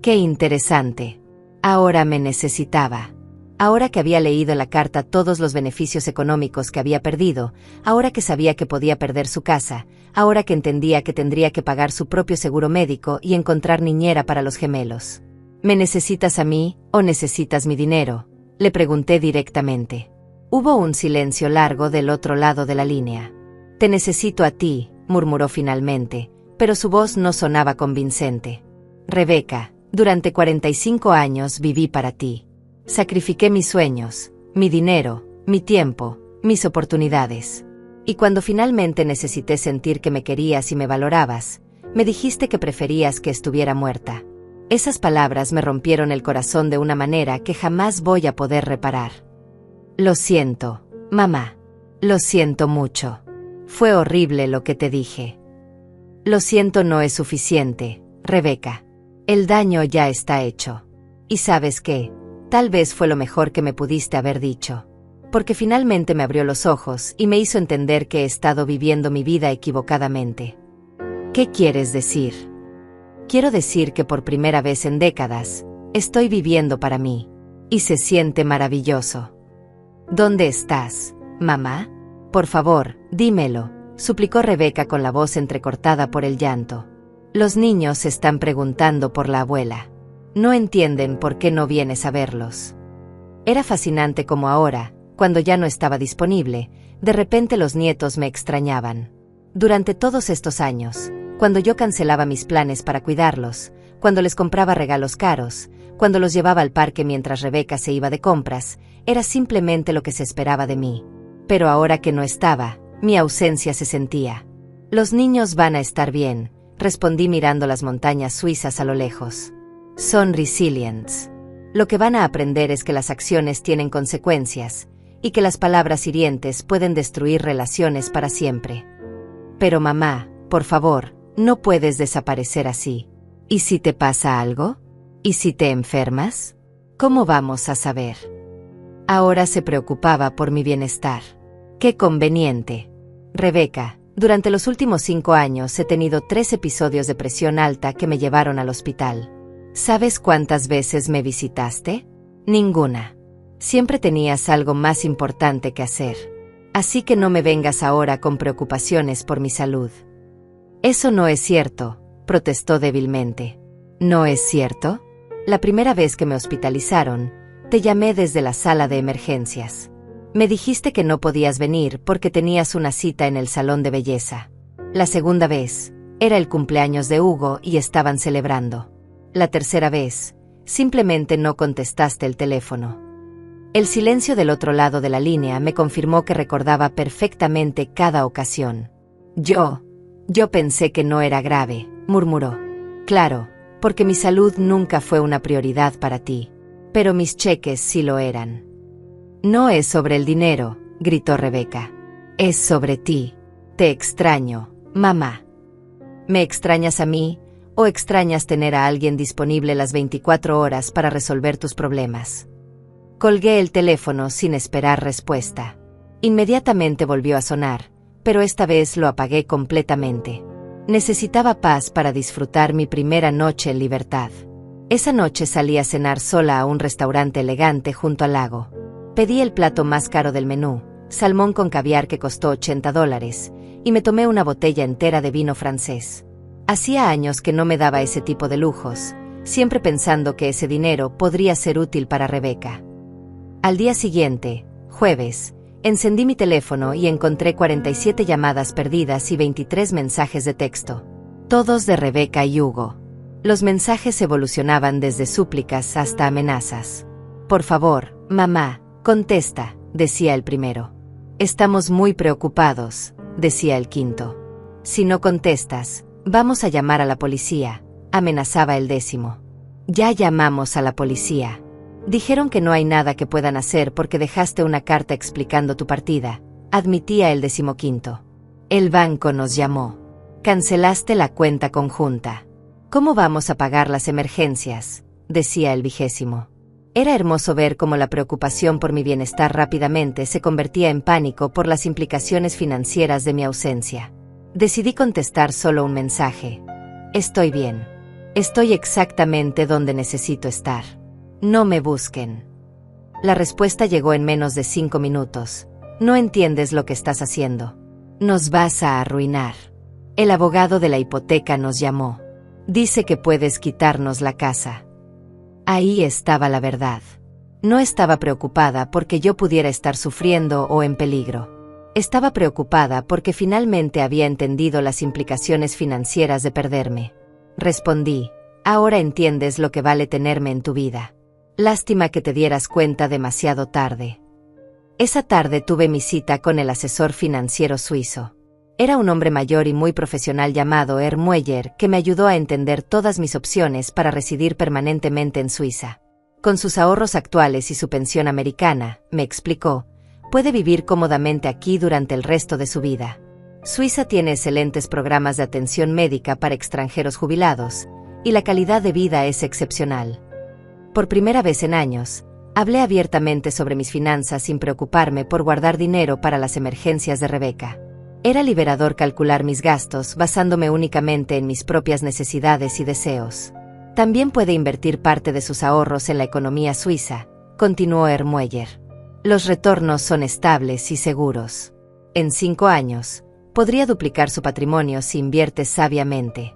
Qué interesante. Ahora me necesitaba. Ahora que había leído en la carta todos los beneficios económicos que había perdido, ahora que sabía que podía perder su casa, ahora que entendía que tendría que pagar su propio seguro médico y encontrar niñera para los gemelos. ¿Me necesitas a mí, o necesitas mi dinero?, le pregunté directamente. Hubo un silencio largo del otro lado de la línea. Te necesito a ti, murmuró finalmente, pero su voz no sonaba convincente. Rebeca, durante 45 años viví para ti. Sacrifiqué mis sueños, mi dinero, mi tiempo, mis oportunidades. Y cuando finalmente necesité sentir que me querías y me valorabas, me dijiste que preferías que estuviera muerta. Esas palabras me rompieron el corazón de una manera que jamás voy a poder reparar. Lo siento, mamá. Lo siento mucho. Fue horrible lo que te dije. Lo siento no es suficiente, Rebeca. El daño ya está hecho. ¿Y sabes qué? Tal vez fue lo mejor que me pudiste haber dicho. Porque finalmente me abrió los ojos y me hizo entender que he estado viviendo mi vida equivocadamente. ¿Qué quieres decir? Quiero decir que por primera vez en décadas, estoy viviendo para mí. Y se siente maravilloso. ¿Dónde estás, mamá? Por favor, dímelo, suplicó Rebeca con la voz entrecortada por el llanto. Los niños están preguntando por la abuela. No entienden por qué no vienes a verlos. Era fascinante como ahora, cuando ya no estaba disponible, de repente los nietos me extrañaban. Durante todos estos años, cuando yo cancelaba mis planes para cuidarlos, cuando les compraba regalos caros, cuando los llevaba al parque mientras Rebeca se iba de compras, era simplemente lo que se esperaba de mí. Pero ahora que no estaba, mi ausencia se sentía. Los niños van a estar bien, respondí mirando las montañas suizas a lo lejos. Son resilients. Lo que van a aprender es que las acciones tienen consecuencias, y que las palabras hirientes pueden destruir relaciones para siempre. Pero mamá, por favor, no puedes desaparecer así. ¿Y si te pasa algo? ¿Y si te enfermas? ¿Cómo vamos a saber? Ahora se preocupaba por mi bienestar. ¡Qué conveniente! Rebeca, durante los últimos 5 años he tenido 3 episodios de presión alta que me llevaron al hospital. ¿Sabes cuántas veces me visitaste? Ninguna. Siempre tenías algo más importante que hacer. Así que no me vengas ahora con preocupaciones por mi salud. Eso no es cierto, protestó débilmente. ¿No es cierto? La primera vez que me hospitalizaron, te llamé desde la sala de emergencias. Me dijiste que no podías venir porque tenías una cita en el salón de belleza. La segunda vez, era el cumpleaños de Hugo y estaban celebrando. La tercera vez, simplemente no contestaste el teléfono. El silencio del otro lado de la línea me confirmó que recordaba perfectamente cada ocasión. Yo pensé que no era grave, murmuró. Claro, porque mi salud nunca fue una prioridad para ti. Pero mis cheques sí lo eran. No es sobre el dinero, gritó Rebeca. Es sobre ti. Te extraño, mamá. ¿Me extrañas a mí, o extrañas tener a alguien disponible las 24 horas para resolver tus problemas? Colgué el teléfono sin esperar respuesta. Inmediatamente volvió a sonar, pero esta vez lo apagué completamente. Necesitaba paz para disfrutar mi primera noche en libertad. Esa noche salí a cenar sola a un restaurante elegante junto al lago. Pedí el plato más caro del menú, salmón con caviar que costó $80, y me tomé una botella entera de vino francés. Hacía años que no me daba ese tipo de lujos, siempre pensando que ese dinero podría ser útil para Rebeca. Al día siguiente, jueves, encendí mi teléfono y encontré 47 llamadas perdidas y 23 mensajes de texto, todos de Rebeca y Hugo. Los mensajes evolucionaban desde súplicas hasta amenazas. «Por favor, mamá, contesta», decía el primero. «Estamos muy preocupados», decía el quinto. «Si no contestas, vamos a llamar a la policía», amenazaba el 10. «Ya llamamos a la policía. Dijeron que no hay nada que puedan hacer porque dejaste una carta explicando tu partida», admitía el 15. «El banco nos llamó. Cancelaste la cuenta conjunta. ¿Cómo vamos a pagar las emergencias?», decía el 20. Era hermoso ver cómo la preocupación por mi bienestar rápidamente se convertía en pánico por las implicaciones financieras de mi ausencia. Decidí contestar solo un mensaje. «Estoy bien. Estoy exactamente donde necesito estar. No me busquen». La respuesta llegó en menos de 5 minutos. «No entiendes lo que estás haciendo. Nos vas a arruinar. El abogado de la hipoteca nos llamó. Dice que puedes quitarnos la casa». Ahí estaba la verdad. No estaba preocupada porque yo pudiera estar sufriendo o en peligro. Estaba preocupada porque finalmente había entendido las implicaciones financieras de perderme. Respondí: «Ahora entiendes lo que vale tenerme en tu vida. Lástima que te dieras cuenta demasiado tarde». Esa tarde tuve mi cita con el asesor financiero suizo. Era un hombre mayor y muy profesional llamado Mueller que me ayudó a entender todas mis opciones para residir permanentemente en Suiza. Con sus ahorros actuales y su pensión americana, me explicó, puede vivir cómodamente aquí durante el resto de su vida. Suiza tiene excelentes programas de atención médica para extranjeros jubilados, y la calidad de vida es excepcional. Por primera vez en años, hablé abiertamente sobre mis finanzas sin preocuparme por guardar dinero para las emergencias de Rebeca. Era liberador calcular mis gastos basándome únicamente en mis propias necesidades y deseos. También puede invertir parte de sus ahorros en la economía suiza, continuó Mueller. Los retornos son estables y seguros. En 5 años, podría duplicar su patrimonio si invierte sabiamente.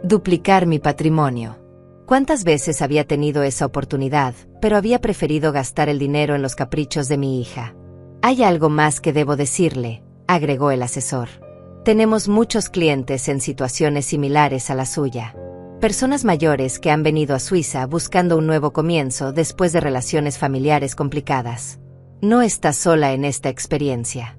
Duplicar mi patrimonio. ¿Cuántas veces había tenido esa oportunidad, pero había preferido gastar el dinero en los caprichos de mi hija? Hay algo más que debo decirle, agregó el asesor. Tenemos muchos clientes en situaciones similares a la suya. Personas mayores que han venido a Suiza buscando un nuevo comienzo después de relaciones familiares complicadas. No está sola en esta experiencia.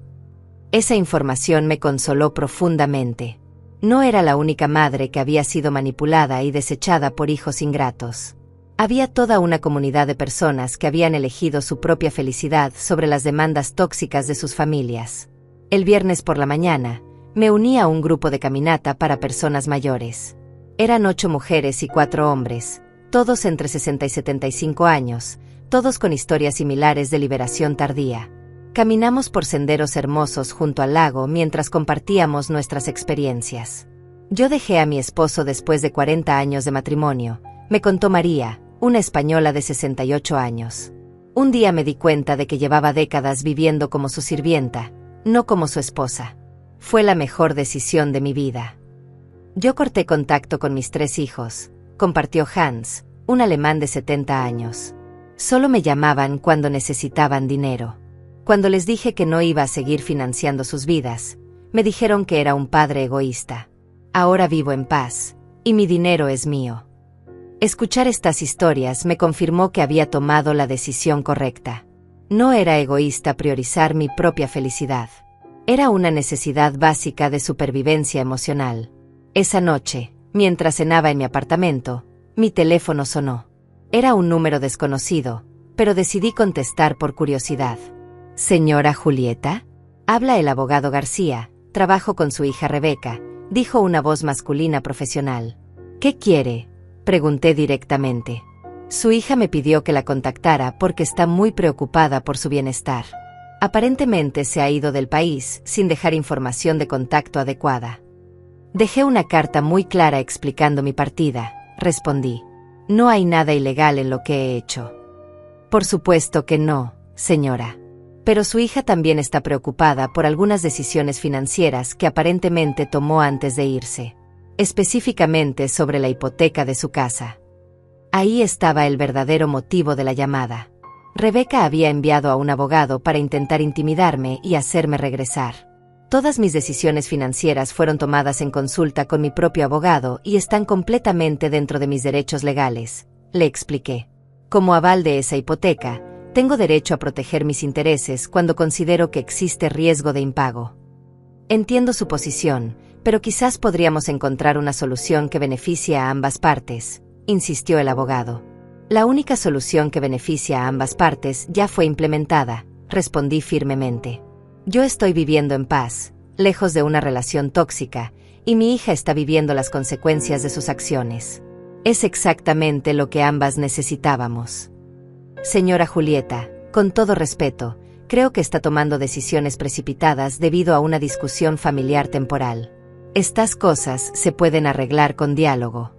Esa información me consoló profundamente. No era la única madre que había sido manipulada y desechada por hijos ingratos. Había toda una comunidad de personas que habían elegido su propia felicidad sobre las demandas tóxicas de sus familias. El viernes por la mañana, me uní a un grupo de caminata para personas mayores. Eran 8 mujeres y 4 hombres, todos entre 60 y 75 años, todos con historias similares de liberación tardía. Caminamos por senderos hermosos junto al lago mientras compartíamos nuestras experiencias. Yo dejé a mi esposo después de 40 años de matrimonio, me contó María, una española de 68 años. Un día me di cuenta de que llevaba décadas viviendo como su sirvienta, no como su esposa. Fue la mejor decisión de mi vida. Yo corté contacto con mis 3 hijos, compartió Hans, un alemán de 70 años. Solo me llamaban cuando necesitaban dinero. Cuando les dije que no iba a seguir financiando sus vidas, me dijeron que era un padre egoísta. Ahora vivo en paz, y mi dinero es mío. Escuchar estas historias me confirmó que había tomado la decisión correcta. No era egoísta priorizar mi propia felicidad. Era una necesidad básica de supervivencia emocional. Esa noche, mientras cenaba en mi apartamento, mi teléfono sonó. Era un número desconocido, pero decidí contestar por curiosidad. «Señora Julieta», habla el abogado García, trabajo con su hija Rebeca, dijo una voz masculina profesional. «¿Qué quiere?», pregunté directamente. Su hija me pidió que la contactara porque está muy preocupada por su bienestar. Aparentemente se ha ido del país sin dejar información de contacto adecuada. Dejé una carta muy clara explicando mi partida, respondí. No hay nada ilegal en lo que he hecho. Por supuesto que no, señora. Pero su hija también está preocupada por algunas decisiones financieras que aparentemente tomó antes de irse, específicamente sobre la hipoteca de su casa. Ahí estaba el verdadero motivo de la llamada. Rebeca había enviado a un abogado para intentar intimidarme y hacerme regresar. Todas mis decisiones financieras fueron tomadas en consulta con mi propio abogado y están completamente dentro de mis derechos legales, le expliqué. Como aval de esa hipoteca, tengo derecho a proteger mis intereses cuando considero que existe riesgo de impago. Entiendo su posición, pero quizás podríamos encontrar una solución que beneficie a ambas partes, insistió el abogado. La única solución que beneficia a ambas partes ya fue implementada, respondí firmemente. Yo estoy viviendo en paz, lejos de una relación tóxica, y mi hija está viviendo las consecuencias de sus acciones. Es exactamente lo que ambas necesitábamos. Señora Julieta, con todo respeto, creo que está tomando decisiones precipitadas debido a una discusión familiar temporal. Estas cosas se pueden arreglar con diálogo.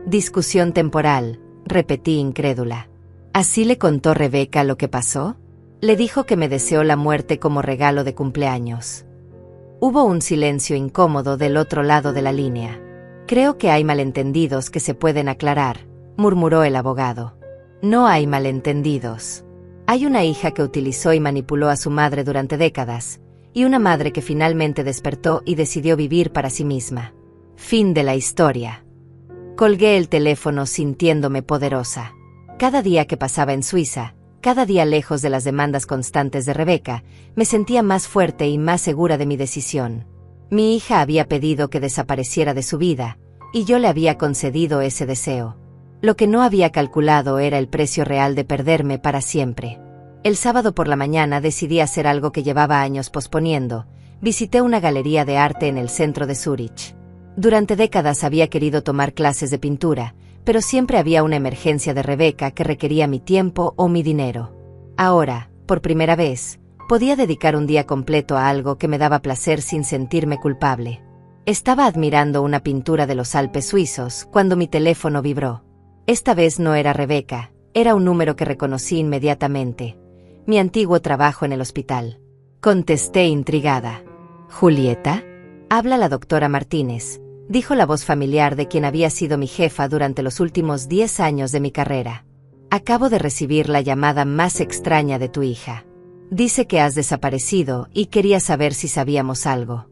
Discusión temporal, repetí incrédula. ¿Así le contó Rebeca lo que pasó? Le dijo que me deseó la muerte como regalo de cumpleaños. Hubo un silencio incómodo del otro lado de la línea. Creo que hay malentendidos que se pueden aclarar, murmuró el abogado. No hay malentendidos. Hay una hija que utilizó y manipuló a su madre durante décadas, y una madre que finalmente despertó y decidió vivir para sí misma. Fin de la historia. Colgué el teléfono sintiéndome poderosa. Cada día que pasaba en Suiza, cada día lejos de las demandas constantes de Rebeca, me sentía más fuerte y más segura de mi decisión. Mi hija había pedido que desapareciera de su vida, y yo le había concedido ese deseo. Lo que no había calculado era el precio real de perderme para siempre. El sábado por la mañana decidí hacer algo que llevaba años posponiendo. Visité una galería de arte en el centro de Zúrich. Durante décadas había querido tomar clases de pintura, pero siempre había una emergencia de Rebeca que requería mi tiempo o mi dinero. Ahora, por primera vez, podía dedicar un día completo a algo que me daba placer sin sentirme culpable. Estaba admirando una pintura de los Alpes suizos cuando mi teléfono vibró. Esta vez no era Rebeca, era un número que reconocí inmediatamente. Mi antiguo trabajo en el hospital. Contesté intrigada. ¿Julieta? Habla la doctora Martínez, dijo la voz familiar de quien había sido mi jefa durante los últimos 10 años de mi carrera. Acabo de recibir la llamada más extraña de tu hija. Dice que has desaparecido y quería saber si sabíamos algo.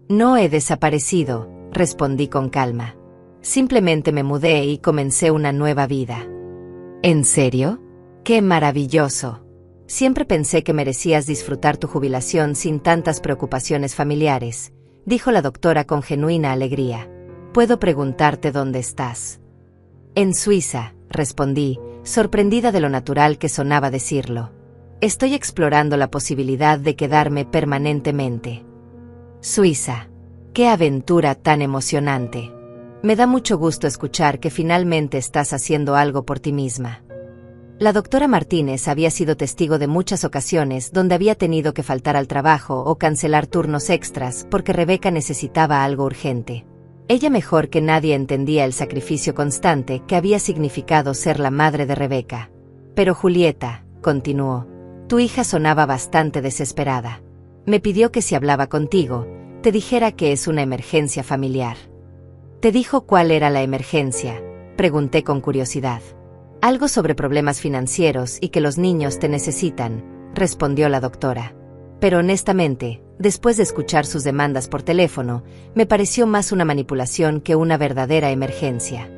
No he desaparecido, respondí con calma. Simplemente me mudé y comencé una nueva vida. ¿En serio? ¡Qué maravilloso! Siempre pensé que merecías disfrutar tu jubilación sin tantas preocupaciones familiares, dijo la doctora con genuina alegría. ¿Puedo preguntarte dónde estás? En Suiza, respondí, sorprendida de lo natural que sonaba decirlo. Estoy explorando la posibilidad de quedarme permanentemente. Suiza. ¡Qué aventura tan emocionante! Me da mucho gusto escuchar que finalmente estás haciendo algo por ti misma. La doctora Martínez había sido testigo de muchas ocasiones donde había tenido que faltar al trabajo o cancelar turnos extras porque Rebeca necesitaba algo urgente. Ella mejor que nadie entendía el sacrificio constante que había significado ser la madre de Rebeca. Pero Julieta, continuó, tu hija sonaba bastante desesperada. Me pidió que si hablaba contigo, te dijera que es una emergencia familiar. ¿Te dijo cuál era la emergencia?, pregunté con curiosidad. Algo sobre problemas financieros y que los niños te necesitan, respondió la doctora. Pero honestamente, después de escuchar sus demandas por teléfono, me pareció más una manipulación que una verdadera emergencia.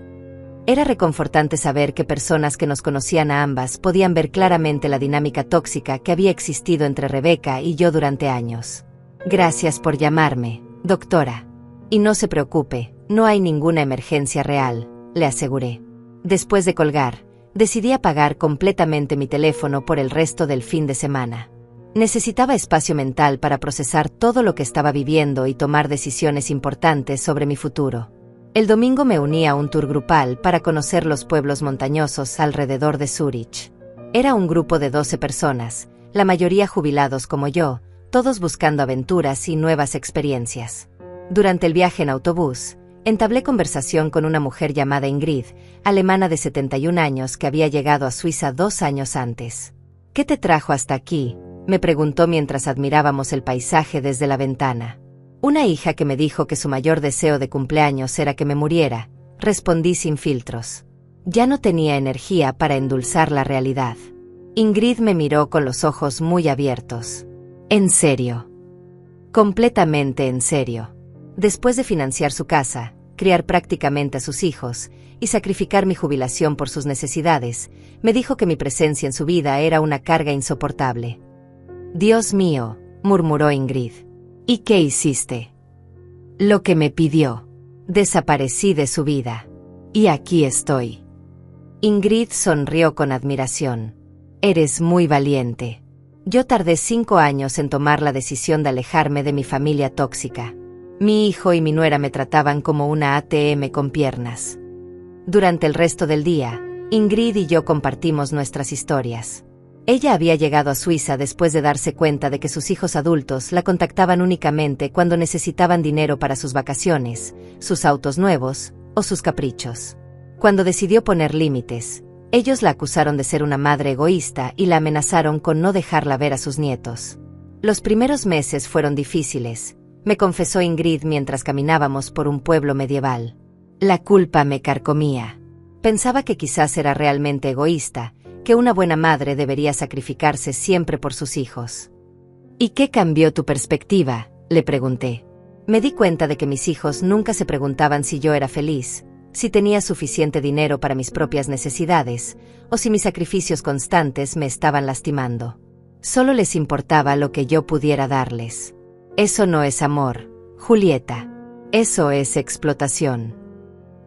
Era reconfortante saber que personas que nos conocían a ambas podían ver claramente la dinámica tóxica que había existido entre Rebeca y yo durante años. Gracias por llamarme, doctora. Y no se preocupe, no hay ninguna emergencia real, le aseguré. Después de colgar, decidí apagar completamente mi teléfono por el resto del fin de semana. Necesitaba espacio mental para procesar todo lo que estaba viviendo y tomar decisiones importantes sobre mi futuro. El domingo me uní a un tour grupal para conocer los pueblos montañosos alrededor de Zúrich. Era un grupo de 12 personas, la mayoría jubilados como yo, todos buscando aventuras y nuevas experiencias. Durante el viaje en autobús, entablé conversación con una mujer llamada Ingrid, alemana de 71 años que había llegado a Suiza 2 años antes. ¿Qué te trajo hasta aquí?, me preguntó mientras admirábamos el paisaje desde la ventana. Una hija que me dijo que su mayor deseo de cumpleaños era que me muriera, respondí sin filtros. Ya no tenía energía para endulzar la realidad. Ingrid me miró con los ojos muy abiertos. ¿En serio? Completamente en serio. Después de financiar su casa, criar prácticamente a sus hijos y sacrificar mi jubilación por sus necesidades, me dijo que mi presencia en su vida era una carga insoportable. Dios mío, murmuró Ingrid. ¿Y qué hiciste? Lo que me pidió. Desaparecí de su vida. Y aquí estoy. Ingrid sonrió con admiración. Eres muy valiente. Yo tardé 5 años en tomar la decisión de alejarme de mi familia tóxica. Mi hijo y mi nuera me trataban como una ATM con piernas. Durante el resto del día, Ingrid y yo compartimos nuestras historias. Ella había llegado a Suiza después de darse cuenta de que sus hijos adultos la contactaban únicamente cuando necesitaban dinero para sus vacaciones, sus autos nuevos o sus caprichos. Cuando decidió poner límites, ellos la acusaron de ser una madre egoísta y la amenazaron con no dejarla ver a sus nietos. Los primeros meses fueron difíciles, me confesó Ingrid mientras caminábamos por un pueblo medieval. La culpa me carcomía. Pensaba que quizás era realmente egoísta, que una buena madre debería sacrificarse siempre por sus hijos. ¿Y qué cambió tu perspectiva?, le pregunté. Me di cuenta de que mis hijos nunca se preguntaban si yo era feliz, si tenía suficiente dinero para mis propias necesidades, o si mis sacrificios constantes me estaban lastimando. Solo les importaba lo que yo pudiera darles. Eso no es amor, Julieta. Eso es explotación.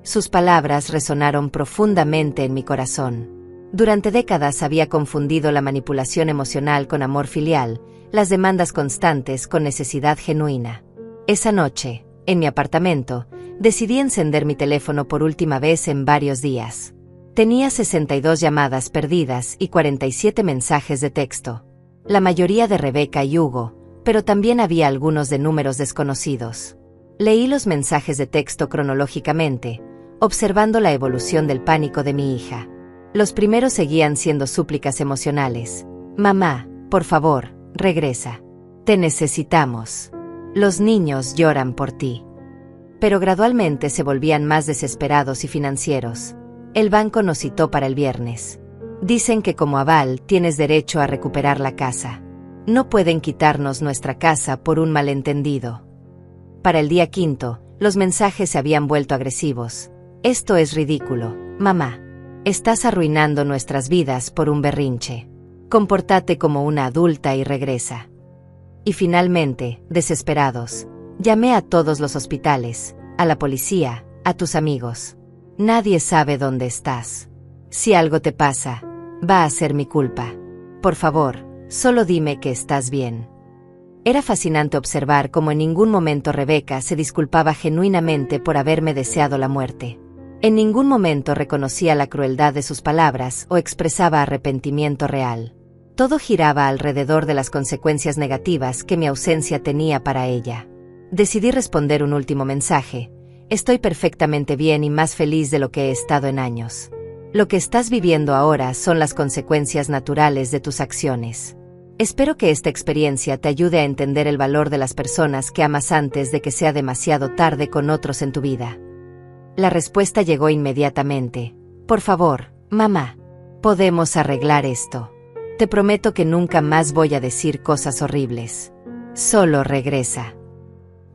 Sus palabras resonaron profundamente en mi corazón. Durante décadas había confundido la manipulación emocional con amor filial, las demandas constantes con necesidad genuina. Esa noche, en mi apartamento, decidí encender mi teléfono por última vez en varios días. Tenía 62 llamadas perdidas y 47 mensajes de texto. La mayoría de Rebeca y Hugo, pero también había algunos de números desconocidos. Leí los mensajes de texto cronológicamente, observando la evolución del pánico de mi hija. Los primeros seguían siendo súplicas emocionales. Mamá, por favor, regresa. Te necesitamos. Los niños lloran por ti. Pero gradualmente se volvían más desesperados y financieros. El banco nos citó para el viernes. Dicen que como aval tienes derecho a recuperar la casa. No pueden quitarnos nuestra casa por un malentendido. Para el día 5, los mensajes se habían vuelto agresivos. Esto es ridículo, mamá. Estás arruinando nuestras vidas por un berrinche. Compórtate como una adulta y regresa. Y finalmente, desesperados, llamé a todos los hospitales, a la policía, a tus amigos. Nadie sabe dónde estás. Si algo te pasa, va a ser mi culpa. Por favor, solo dime que estás bien. Era fascinante observar cómo en ningún momento Rebeca se disculpaba genuinamente por haberme deseado la muerte. En ningún momento reconocía la crueldad de sus palabras o expresaba arrepentimiento real. Todo giraba alrededor de las consecuencias negativas que mi ausencia tenía para ella. Decidí responder un último mensaje. Estoy perfectamente bien y más feliz de lo que he estado en años. Lo que estás viviendo ahora son las consecuencias naturales de tus acciones. Espero que esta experiencia te ayude a entender el valor de las personas que amas antes de que sea demasiado tarde con otros en tu vida. La respuesta llegó inmediatamente. Por favor, mamá, podemos arreglar esto. Te prometo que nunca más voy a decir cosas horribles. Solo regresa.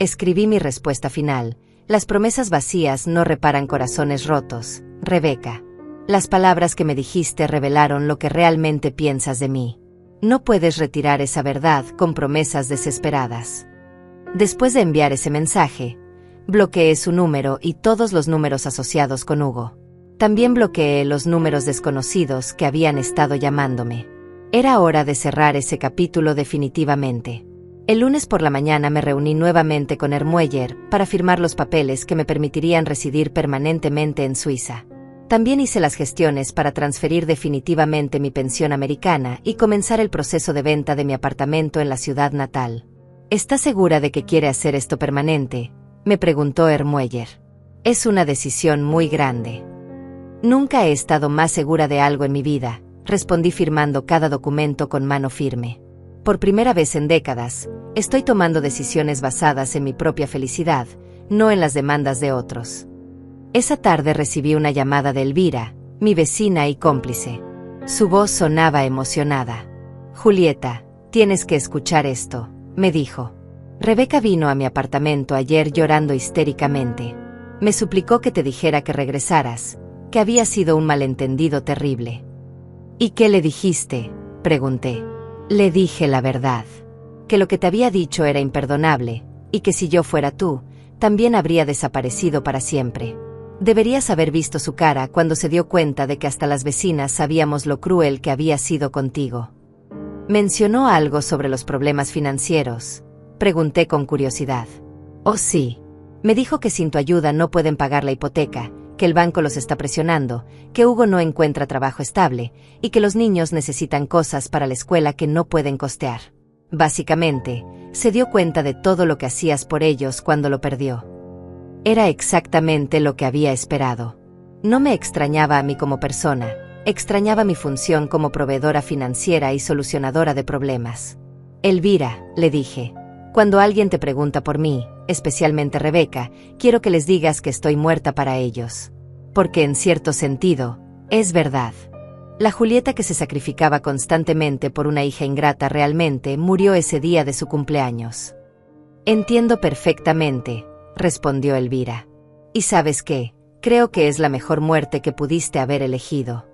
Escribí mi respuesta final. Las promesas vacías no reparan corazones rotos, Rebeca. Las palabras que me dijiste revelaron lo que realmente piensas de mí. No puedes retirar esa verdad con promesas desesperadas. Después de enviar ese mensaje, bloqueé su número y todos los números asociados con Hugo. También bloqueé los números desconocidos que habían estado llamándome. Era hora de cerrar ese capítulo definitivamente. El lunes por la mañana me reuní nuevamente con Ermueller para firmar los papeles que me permitirían residir permanentemente en Suiza. También hice las gestiones para transferir definitivamente mi pensión americana y comenzar el proceso de venta de mi apartamento en la ciudad natal. ¿Está segura de que quiere hacer esto permanente?, me preguntó Ermueller. Es una decisión muy grande. Nunca he estado más segura de algo en mi vida, respondí firmando cada documento con mano firme. Por primera vez en décadas, estoy tomando decisiones basadas en mi propia felicidad, no en las demandas de otros. Esa tarde recibí una llamada de Elvira, mi vecina y cómplice. Su voz sonaba emocionada. Julieta, tienes que escuchar esto, me dijo. Rebeca vino a mi apartamento ayer llorando histéricamente. Me suplicó que te dijera que regresaras, que había sido un malentendido terrible. ¿Y qué le dijiste?, pregunté. Le dije la verdad, que lo que te había dicho era imperdonable, y que si yo fuera tú, también habría desaparecido para siempre. Deberías haber visto su cara cuando se dio cuenta de que hasta las vecinas sabíamos lo cruel que había sido contigo. ¿Mencionó algo sobre los problemas financieros?, pregunté con curiosidad. Oh sí, me dijo que sin tu ayuda no pueden pagar la hipoteca, que el banco los está presionando, que Hugo no encuentra trabajo estable, y que los niños necesitan cosas para la escuela que no pueden costear. Básicamente, se dio cuenta de todo lo que hacías por ellos cuando lo perdió. Era exactamente lo que había esperado. No me extrañaba a mí como persona, extrañaba mi función como proveedora financiera y solucionadora de problemas. Elvira, le dije, cuando alguien te pregunta por mí, especialmente Rebeca, quiero que les digas que estoy muerta para ellos. Porque en cierto sentido, es verdad. La Julieta que se sacrificaba constantemente por una hija ingrata realmente murió ese día de su cumpleaños. Entiendo perfectamente, respondió Elvira. ¿Y sabes qué? Creo que es la mejor muerte que pudiste haber elegido.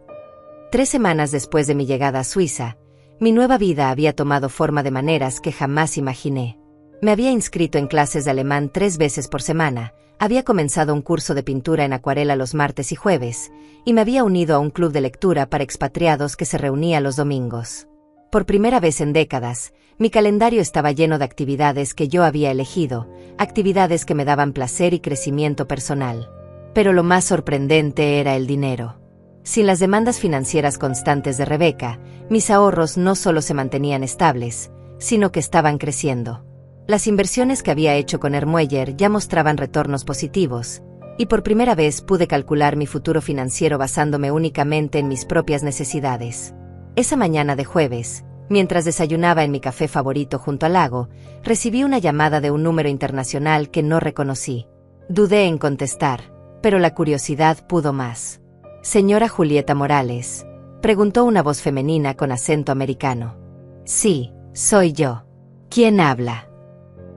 3 semanas después de mi llegada a Suiza, mi nueva vida había tomado forma de maneras que jamás imaginé. Me había inscrito en clases de alemán 3 veces por semana, había comenzado un curso de pintura en acuarela los martes y jueves, y me había unido a un club de lectura para expatriados que se reunía los domingos. Por primera vez en décadas, mi calendario estaba lleno de actividades que yo había elegido, actividades que me daban placer y crecimiento personal. Pero lo más sorprendente era el dinero. Sin las demandas financieras constantes de Rebeca, mis ahorros no solo se mantenían estables, sino que estaban creciendo. Las inversiones que había hecho con Ermueller ya mostraban retornos positivos, y por primera vez pude calcular mi futuro financiero basándome únicamente en mis propias necesidades. Esa mañana de jueves, mientras desayunaba en mi café favorito junto al lago, recibí una llamada de un número internacional que no reconocí. Dudé en contestar, pero la curiosidad pudo más. «Señora Julieta Morales», preguntó una voz femenina con acento americano. «Sí, soy yo. ¿Quién habla?»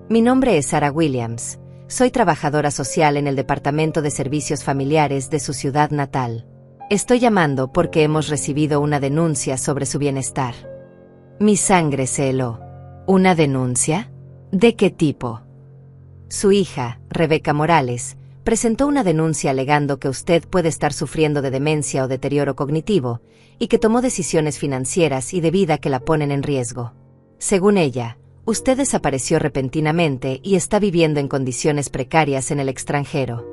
Mi nombre es Sarah Williams. Soy trabajadora social en el Departamento de Servicios Familiares de su ciudad natal. Estoy llamando porque hemos recibido una denuncia sobre su bienestar. Mi sangre se heló. ¿Una denuncia? ¿De qué tipo? Su hija, Rebeca Morales, presentó una denuncia alegando que usted puede estar sufriendo de demencia o deterioro cognitivo, y que tomó decisiones financieras y de vida que la ponen en riesgo. Según ella, usted desapareció repentinamente y está viviendo en condiciones precarias en el extranjero.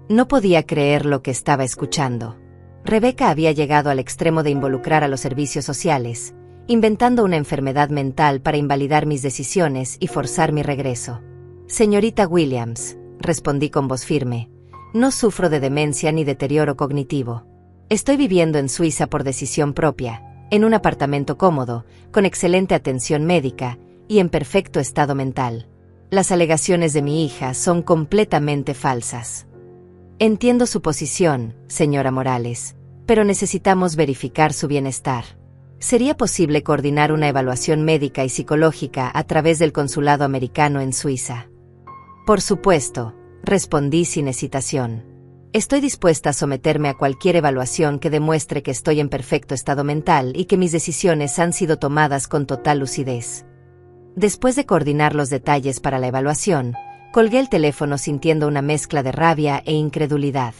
No podía creer lo que estaba escuchando. Rebeca había llegado al extremo de involucrar a los servicios sociales, inventando una enfermedad mental para invalidar mis decisiones y forzar mi regreso. Señorita Williams, respondí con voz firme, no sufro de demencia ni deterioro cognitivo. Estoy viviendo en Suiza por decisión propia, en un apartamento cómodo, con excelente atención médica, y en perfecto estado mental. Las alegaciones de mi hija son completamente falsas. Entiendo su posición, señora Morales, pero necesitamos verificar su bienestar. ¿Sería posible coordinar una evaluación médica y psicológica a través del consulado americano en Suiza? Por supuesto, respondí sin hesitación. Estoy dispuesta a someterme a cualquier evaluación que demuestre que estoy en perfecto estado mental y que mis decisiones han sido tomadas con total lucidez. Después de coordinar los detalles para la evaluación, colgué el teléfono sintiendo una mezcla de rabia e incredulidad.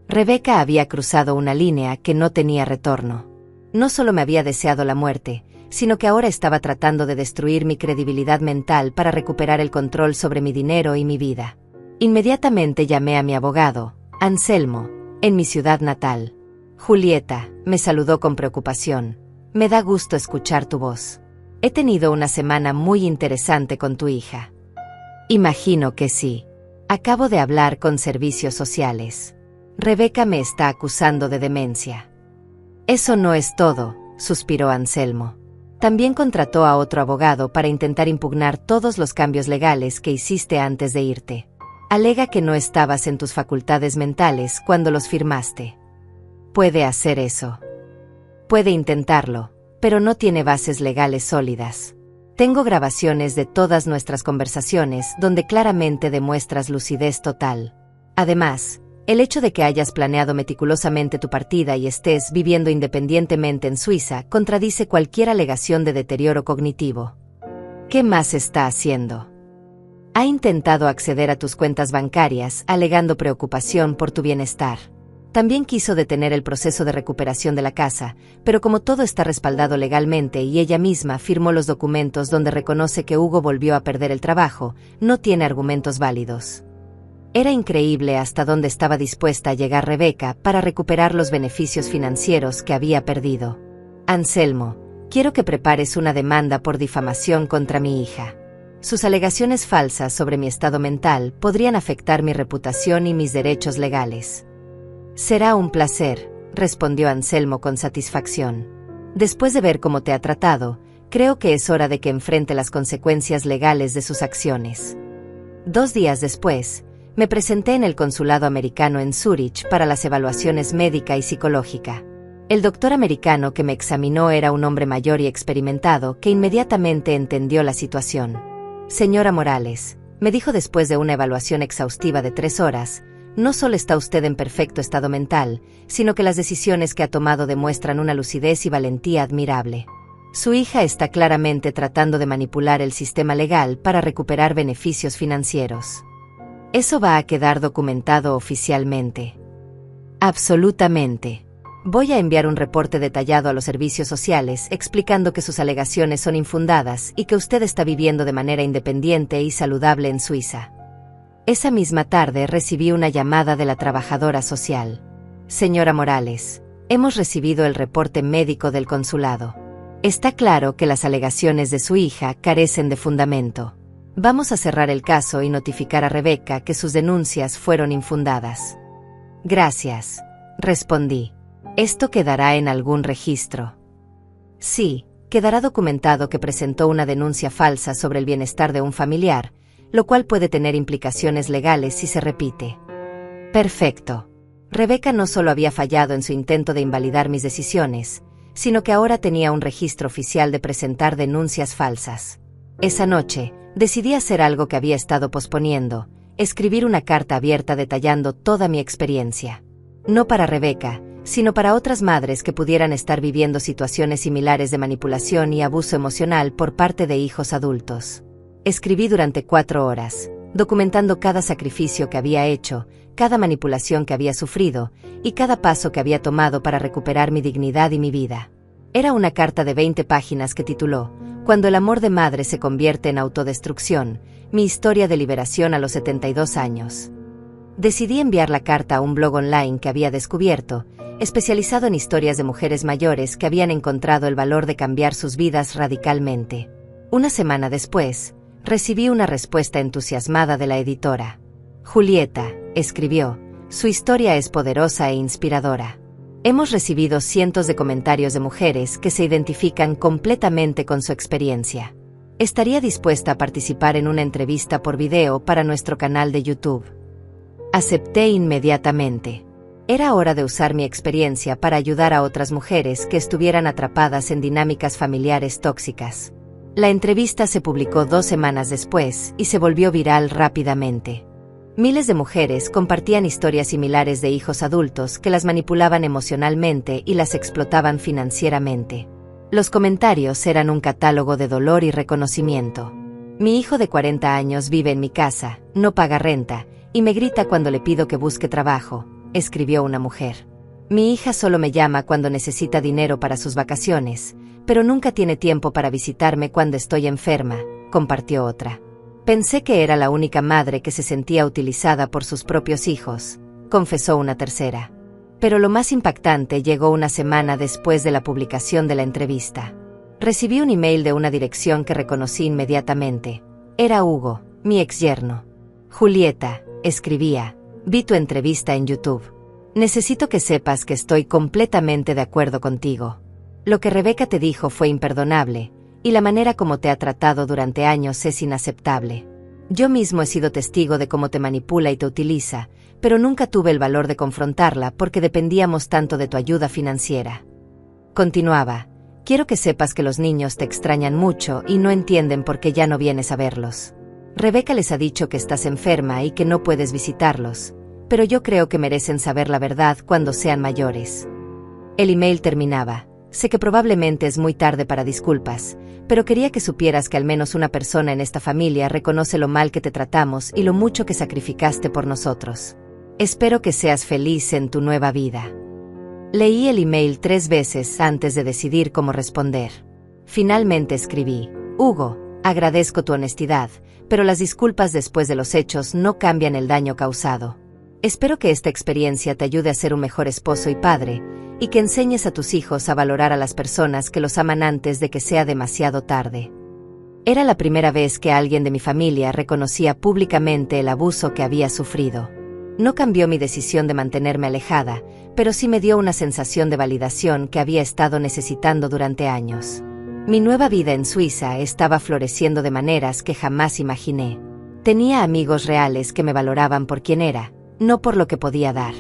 Rebeca había cruzado una línea que no tenía retorno. No solo me había deseado la muerte, sino que ahora estaba tratando de destruir mi credibilidad mental para recuperar el control sobre mi dinero y mi vida. Inmediatamente llamé a mi abogado, Anselmo, En mi ciudad natal. Julieta, me saludó con preocupación. Me da gusto escuchar tu voz. He tenido una semana muy interesante con tu hija. Imagino que sí. Acabo de hablar con servicios sociales. Rebeca me está acusando de demencia. Eso no es todo, suspiró Anselmo. También contrató a otro abogado para intentar impugnar todos los cambios legales que hiciste antes de irte. Alega que no estabas en tus facultades mentales cuando los firmaste. Puede hacer eso. Puede intentarlo, pero no tiene bases legales sólidas. Tengo grabaciones de todas nuestras conversaciones donde claramente demuestras lucidez total. Además, el hecho de que hayas planeado meticulosamente tu partida y estés viviendo independientemente en Suiza contradice cualquier alegación de deterioro cognitivo. ¿Qué más está haciendo? Ha intentado acceder a tus cuentas bancarias alegando preocupación por tu bienestar. También quiso detener el proceso de recuperación de la casa, pero como todo está respaldado legalmente y ella misma firmó los documentos donde reconoce que Hugo volvió a perder el trabajo, no tiene argumentos válidos. Era increíble hasta dónde estaba dispuesta a llegar Rebeca para recuperar los beneficios financieros que había perdido. Anselmo, quiero que prepares una demanda por difamación contra mi hija. Sus alegaciones falsas sobre mi estado mental podrían afectar mi reputación y mis derechos legales. Será un placer, respondió Anselmo con satisfacción. Después de ver cómo te ha tratado, creo que es hora de que enfrente las consecuencias legales de sus acciones. 2 días después, me presenté en el consulado americano en Zúrich para las evaluaciones médica y psicológica. El doctor americano que me examinó era un hombre mayor y experimentado que inmediatamente entendió la situación. Señora Morales, me dijo después de una evaluación exhaustiva de 3 horas, no solo está usted en perfecto estado mental, sino que las decisiones que ha tomado demuestran una lucidez y valentía admirable. Su hija está claramente tratando de manipular el sistema legal para recuperar beneficios financieros. Eso va a quedar documentado oficialmente. Absolutamente. Voy a enviar un reporte detallado a los servicios sociales explicando que sus alegaciones son infundadas y que usted está viviendo de manera independiente y saludable en Suiza. Esa misma tarde recibí una llamada de la trabajadora social. Señora Morales, hemos recibido el reporte médico del consulado. Está claro que las alegaciones de su hija carecen de fundamento. Vamos a cerrar el caso y notificar a Rebeca que sus denuncias fueron infundadas. Gracias, respondí. ¿Esto quedará en algún registro? Sí, quedará documentado que presentó una denuncia falsa sobre el bienestar de un familiar, lo cual puede tener implicaciones legales si se repite. Perfecto. Rebeca no solo había fallado en su intento de invalidar mis decisiones, sino que ahora tenía un registro oficial de presentar denuncias falsas. Esa noche, decidí hacer algo que había estado posponiendo, escribir una carta abierta detallando toda mi experiencia. No para Rebeca, sino para otras madres que pudieran estar viviendo situaciones similares de manipulación y abuso emocional por parte de hijos adultos. Escribí durante 4 horas, documentando cada sacrificio que había hecho, cada manipulación que había sufrido, y cada paso que había tomado para recuperar mi dignidad y mi vida. Era una carta de 20 páginas que tituló Cuando el amor de madre se convierte en autodestrucción, mi historia de liberación a los 72 años. Decidí enviar la carta a un blog online que había descubierto, especializado en historias de mujeres mayores que habían encontrado el valor de cambiar sus vidas radicalmente. Una semana después, recibí una respuesta entusiasmada de la editora. Julieta, escribió, su historia es poderosa e inspiradora. Hemos recibido cientos de comentarios de mujeres que se identifican completamente con su experiencia. Estaría dispuesta a participar en una entrevista por video para nuestro canal de YouTube. Acepté inmediatamente. Era hora de usar mi experiencia para ayudar a otras mujeres que estuvieran atrapadas en dinámicas familiares tóxicas. La entrevista se publicó 2 semanas después y se volvió viral rápidamente. Miles de mujeres compartían historias similares de hijos adultos que las manipulaban emocionalmente y las explotaban financieramente. Los comentarios eran un catálogo de dolor y reconocimiento. Mi hijo de 40 años vive en mi casa, no paga renta, y me grita cuando le pido que busque trabajo, escribió una mujer. Mi hija solo me llama cuando necesita dinero para sus vacaciones, pero nunca tiene tiempo para visitarme cuando estoy enferma, compartió otra. Pensé que era la única madre que se sentía utilizada por sus propios hijos, confesó una tercera. Pero lo más impactante llegó una semana después de la publicación de la entrevista. Recibí un email de una dirección que reconocí inmediatamente. Era Hugo, mi exyerno. Julieta, escribía, vi tu entrevista en YouTube. Necesito que sepas que estoy completamente de acuerdo contigo. Lo que Rebeca te dijo fue imperdonable, y la manera como te ha tratado durante años es inaceptable. Yo mismo he sido testigo de cómo te manipula y te utiliza, pero nunca tuve el valor de confrontarla porque dependíamos tanto de tu ayuda financiera. Continuaba, quiero que sepas que los niños te extrañan mucho y no entienden por qué ya no vienes a verlos. Rebeca les ha dicho que estás enferma y que no puedes visitarlos, pero yo creo que merecen saber la verdad cuando sean mayores. El email terminaba, sé que probablemente es muy tarde para disculpas, pero quería que supieras que al menos una persona en esta familia reconoce lo mal que te tratamos y lo mucho que sacrificaste por nosotros. Espero que seas feliz en tu nueva vida. Leí el email 3 veces antes de decidir cómo responder. Finalmente escribí, Hugo, agradezco tu honestidad, pero las disculpas después de los hechos no cambian el daño causado. Espero que esta experiencia te ayude a ser un mejor esposo y padre, y que enseñes a tus hijos a valorar a las personas que los aman antes de que sea demasiado tarde. Era la primera vez que alguien de mi familia reconocía públicamente el abuso que había sufrido. No cambió mi decisión de mantenerme alejada, pero sí me dio una sensación de validación que había estado necesitando durante años. Mi nueva vida en Suiza estaba floreciendo de maneras que jamás imaginé. Tenía amigos reales que me valoraban por quien era, no por lo que podía dar.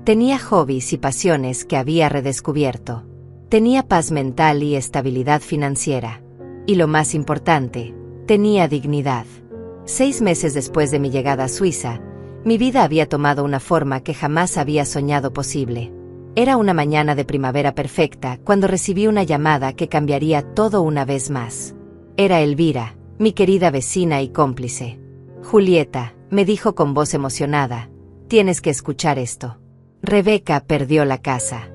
Tenía hobbies y pasiones que había redescubierto. Tenía paz mental y estabilidad financiera. Y lo más importante, tenía dignidad. 6 meses después de mi llegada a Suiza, mi vida había tomado una forma que jamás había soñado posible. Era una mañana de primavera perfecta cuando recibí una llamada que cambiaría todo una vez más. Era Elvira, mi querida vecina y cómplice. Julieta, me dijo con voz emocionada, tienes que escuchar esto. Rebeca perdió la casa.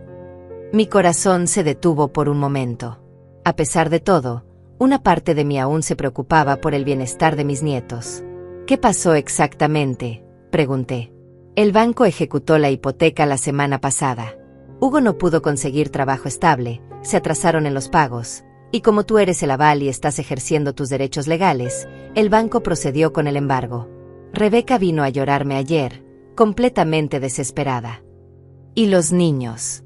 Mi corazón se detuvo por un momento. A pesar de todo, una parte de mí aún se preocupaba por el bienestar de mis nietos. ¿Qué pasó exactamente?, pregunté. El banco ejecutó la hipoteca la semana pasada. Hugo no pudo conseguir trabajo estable, se atrasaron en los pagos, y como tú eres el aval y estás ejerciendo tus derechos legales, el banco procedió con el embargo. Rebeca vino a llorarme ayer, completamente desesperada. ¿Y los niños?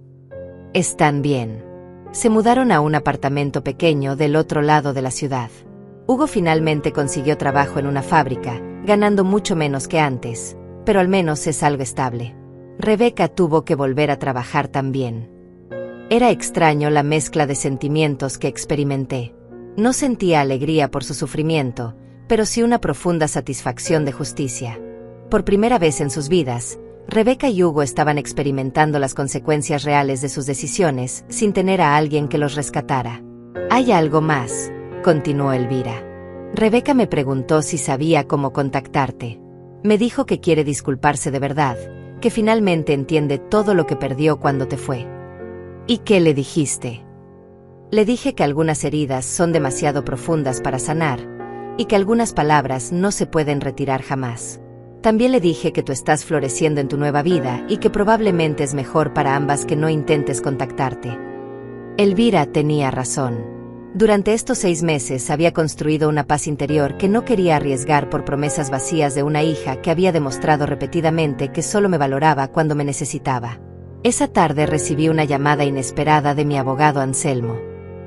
Están bien. Se mudaron a un apartamento pequeño del otro lado de la ciudad. Hugo finalmente consiguió trabajo en una fábrica, ganando mucho menos que antes, pero al menos es algo estable. Rebeca tuvo que volver a trabajar también. Era extraño la mezcla de sentimientos que experimenté. No sentía alegría por su sufrimiento, pero sí una profunda satisfacción de justicia. Por primera vez en sus vidas, Rebeca y Hugo estaban experimentando las consecuencias reales de sus decisiones sin tener a alguien que los rescatara. «Hay algo más», continuó Elvira. Rebeca me preguntó si sabía cómo contactarte. Me dijo que quiere disculparse de verdad, que finalmente entiende todo lo que perdió cuando te fue. ¿Y qué le dijiste? Le dije que algunas heridas son demasiado profundas para sanar, y que algunas palabras no se pueden retirar jamás. También le dije que tú estás floreciendo en tu nueva vida y que probablemente es mejor para ambas que no intentes contactarte. Elvira tenía razón. Durante estos 6 meses había construido una paz interior que no quería arriesgar por promesas vacías de una hija que había demostrado repetidamente que solo me valoraba cuando me necesitaba. Esa tarde recibí una llamada inesperada de mi abogado Anselmo.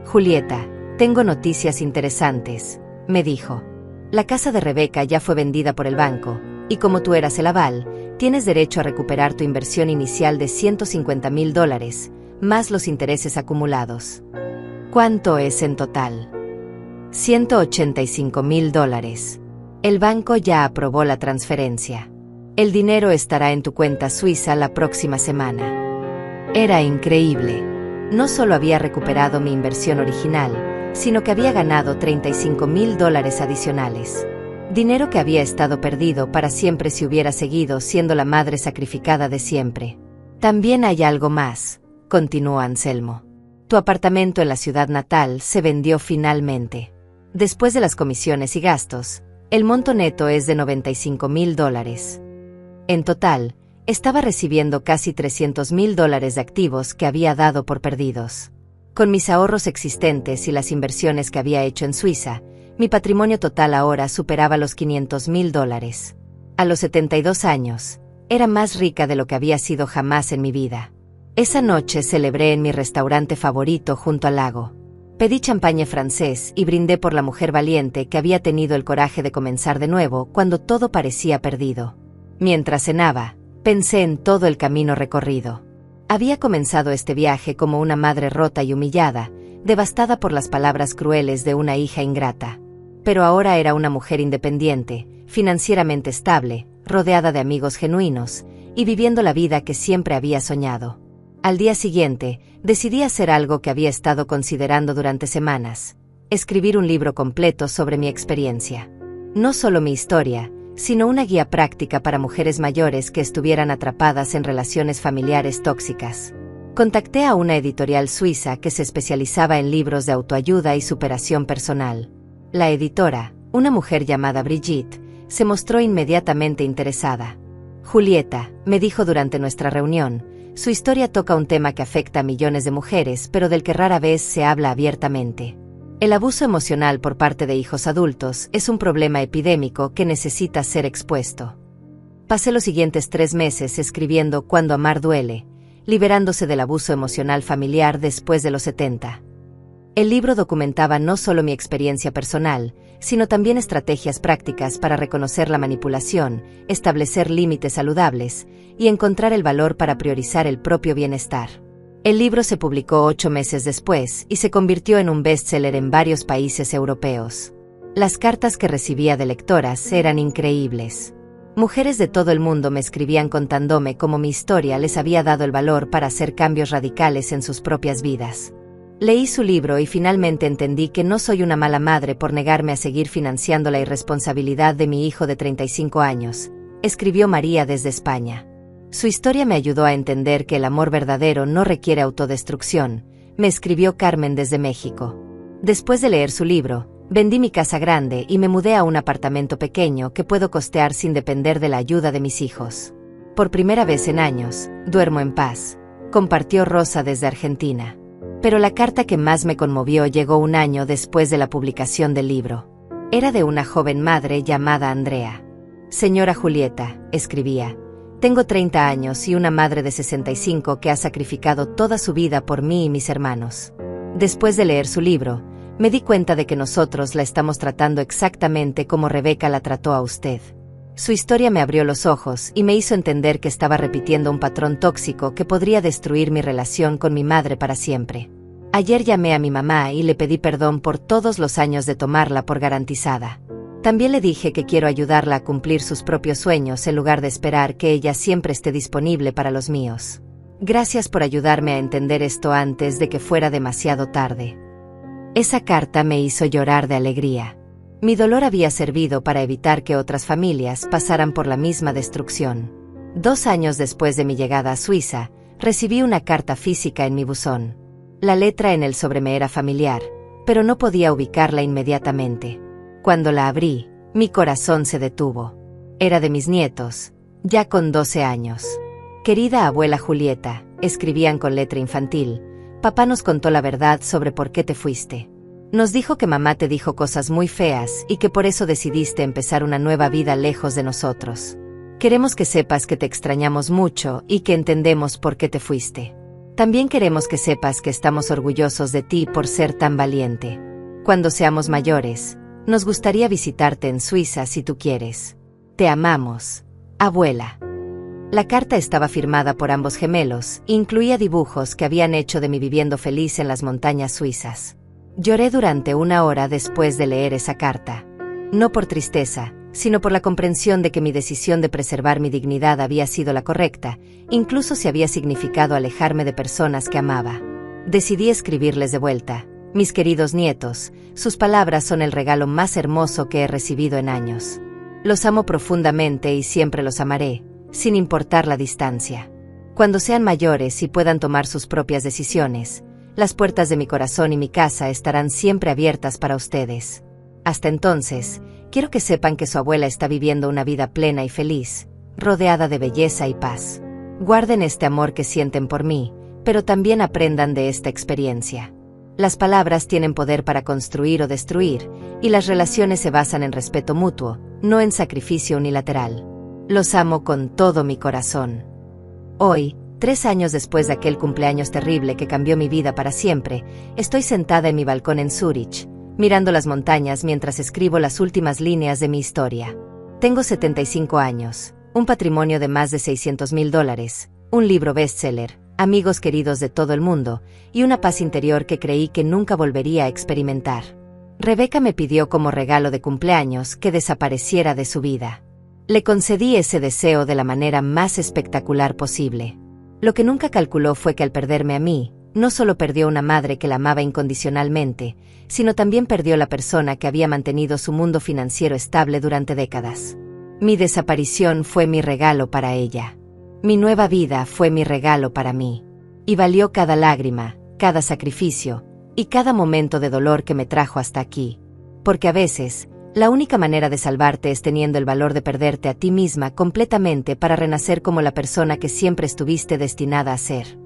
«Julieta, tengo noticias interesantes», me dijo. «La casa de Rebeca ya fue vendida por el banco, y como tú eras el aval, tienes derecho a recuperar tu inversión inicial de $150,000, más los intereses acumulados». «¿Cuánto es en total?» $185,000. El banco ya aprobó la transferencia. El dinero estará en tu cuenta suiza la próxima semana. Era increíble. No solo había recuperado mi inversión original, sino que había ganado $35,000 adicionales. Dinero que había estado perdido para siempre si hubiera seguido siendo la madre sacrificada de siempre. «También hay algo más», continuó Anselmo. «Tu apartamento en la ciudad natal se vendió finalmente. Después de las comisiones y gastos, el monto neto es de $95,000. En total, Estaba recibiendo casi $300,000 de activos que había dado por perdidos. Con mis ahorros existentes y las inversiones que había hecho en Suiza, mi patrimonio total ahora superaba los $500,000. A los 72 años, era más rica de lo que había sido jamás en mi vida. Esa noche celebré en mi restaurante favorito junto al lago. Pedí champagne francés y brindé por la mujer valiente que había tenido el coraje de comenzar de nuevo cuando todo parecía perdido. Mientras cenaba, pensé en todo el camino recorrido. Había comenzado este viaje como una madre rota y humillada, devastada por las palabras crueles de una hija ingrata. Pero ahora era una mujer independiente, financieramente estable, rodeada de amigos genuinos, y viviendo la vida que siempre había soñado. Al día siguiente, decidí hacer algo que había estado considerando durante semanas: escribir un libro completo sobre mi experiencia. No solo mi historia, sino una guía práctica para mujeres mayores que estuvieran atrapadas en relaciones familiares tóxicas. Contacté a una editorial suiza que se especializaba en libros de autoayuda y superación personal. La editora, una mujer llamada Brigitte, se mostró inmediatamente interesada. Julieta, me dijo durante nuestra reunión, su historia toca un tema que afecta a millones de mujeres, pero del que rara vez se habla abiertamente. El abuso emocional por parte de hijos adultos es un problema epidémico que necesita ser expuesto. Pasé los siguientes 3 meses escribiendo Cuando amar duele, liberándose del abuso emocional familiar después de los 70. El libro documentaba no solo mi experiencia personal, sino también estrategias prácticas para reconocer la manipulación, establecer límites saludables y encontrar el valor para priorizar el propio bienestar. El libro se publicó 8 meses después y se convirtió en un bestseller en varios países europeos. Las cartas que recibía de lectoras eran increíbles. Mujeres de todo el mundo me escribían contándome cómo mi historia les había dado el valor para hacer cambios radicales en sus propias vidas. Leí su libro y finalmente entendí que no soy una mala madre por negarme a seguir financiando la irresponsabilidad de mi hijo de 35 años, escribió María desde España. Su historia me ayudó a entender que el amor verdadero no requiere autodestrucción, me escribió Carmen desde México. Después de leer su libro, vendí mi casa grande y me mudé a un apartamento pequeño que puedo costear sin depender de la ayuda de mis hijos. Por primera vez en años, duermo en paz, compartió Rosa desde Argentina. Pero la carta que más me conmovió llegó un año después de la publicación del libro. Era de una joven madre llamada Andrea. Señora Julieta, escribía, tengo 30 años y una madre de 65 que ha sacrificado toda su vida por mí y mis hermanos. Después de leer su libro, me di cuenta de que nosotros la estamos tratando exactamente como Rebeca la trató a usted. Su historia me abrió los ojos y me hizo entender que estaba repitiendo un patrón tóxico que podría destruir mi relación con mi madre para siempre. Ayer llamé a mi mamá y le pedí perdón por todos los años de tomarla por garantizada. También le dije que quiero ayudarla a cumplir sus propios sueños en lugar de esperar que ella siempre esté disponible para los míos. Gracias por ayudarme a entender esto antes de que fuera demasiado tarde. Esa carta me hizo llorar de alegría. Mi dolor había servido para evitar que otras familias pasaran por la misma destrucción. 2 años después de mi llegada a Suiza, recibí una carta física en mi buzón. La letra en el sobre me era familiar, pero no podía ubicarla inmediatamente. Cuando la abrí, mi corazón se detuvo. Era de mis nietos, ya con 12 años. Querida abuela Julieta, escribían con letra infantil, papá nos contó la verdad sobre por qué te fuiste. Nos dijo que mamá te dijo cosas muy feas y que por eso decidiste empezar una nueva vida lejos de nosotros. Queremos que sepas que te extrañamos mucho y que entendemos por qué te fuiste. También queremos que sepas que estamos orgullosos de ti por ser tan valiente. Cuando seamos mayores, nos gustaría visitarte en Suiza si tú quieres. Te amamos, abuela. La carta estaba firmada por ambos gemelos e incluía dibujos que habían hecho de mí viviendo feliz en las montañas suizas. Lloré durante 1 hora después de leer esa carta. No por tristeza, sino por la comprensión de que mi decisión de preservar mi dignidad había sido la correcta, incluso si había significado alejarme de personas que amaba. Decidí escribirles de vuelta. Mis queridos nietos, sus palabras son el regalo más hermoso que he recibido en años. Los amo profundamente y siempre los amaré, sin importar la distancia. Cuando sean mayores y puedan tomar sus propias decisiones, las puertas de mi corazón y mi casa estarán siempre abiertas para ustedes. Hasta entonces, quiero que sepan que su abuela está viviendo una vida plena y feliz, rodeada de belleza y paz. Guarden este amor que sienten por mí, pero también aprendan de esta experiencia. Las palabras tienen poder para construir o destruir, y las relaciones se basan en respeto mutuo, no en sacrificio unilateral. Los amo con todo mi corazón. Hoy, 3 años después de aquel cumpleaños terrible que cambió mi vida para siempre, estoy sentada en mi balcón en Zúrich, mirando las montañas mientras escribo las últimas líneas de mi historia. Tengo 75 años, un patrimonio de más de $600,000, un libro bestseller, amigos queridos de todo el mundo, y una paz interior que creí que nunca volvería a experimentar. Rebeca me pidió como regalo de cumpleaños que desapareciera de su vida. Le concedí ese deseo de la manera más espectacular posible. Lo que nunca calculó fue que al perderme a mí, no solo perdió una madre que la amaba incondicionalmente, sino también perdió la persona que había mantenido su mundo financiero estable durante décadas. Mi desaparición fue mi regalo para ella. Mi nueva vida fue mi regalo para mí. Y valió cada lágrima, cada sacrificio, y cada momento de dolor que me trajo hasta aquí. Porque a veces, la única manera de salvarte es teniendo el valor de perderte a ti misma completamente para renacer como la persona que siempre estuviste destinada a ser.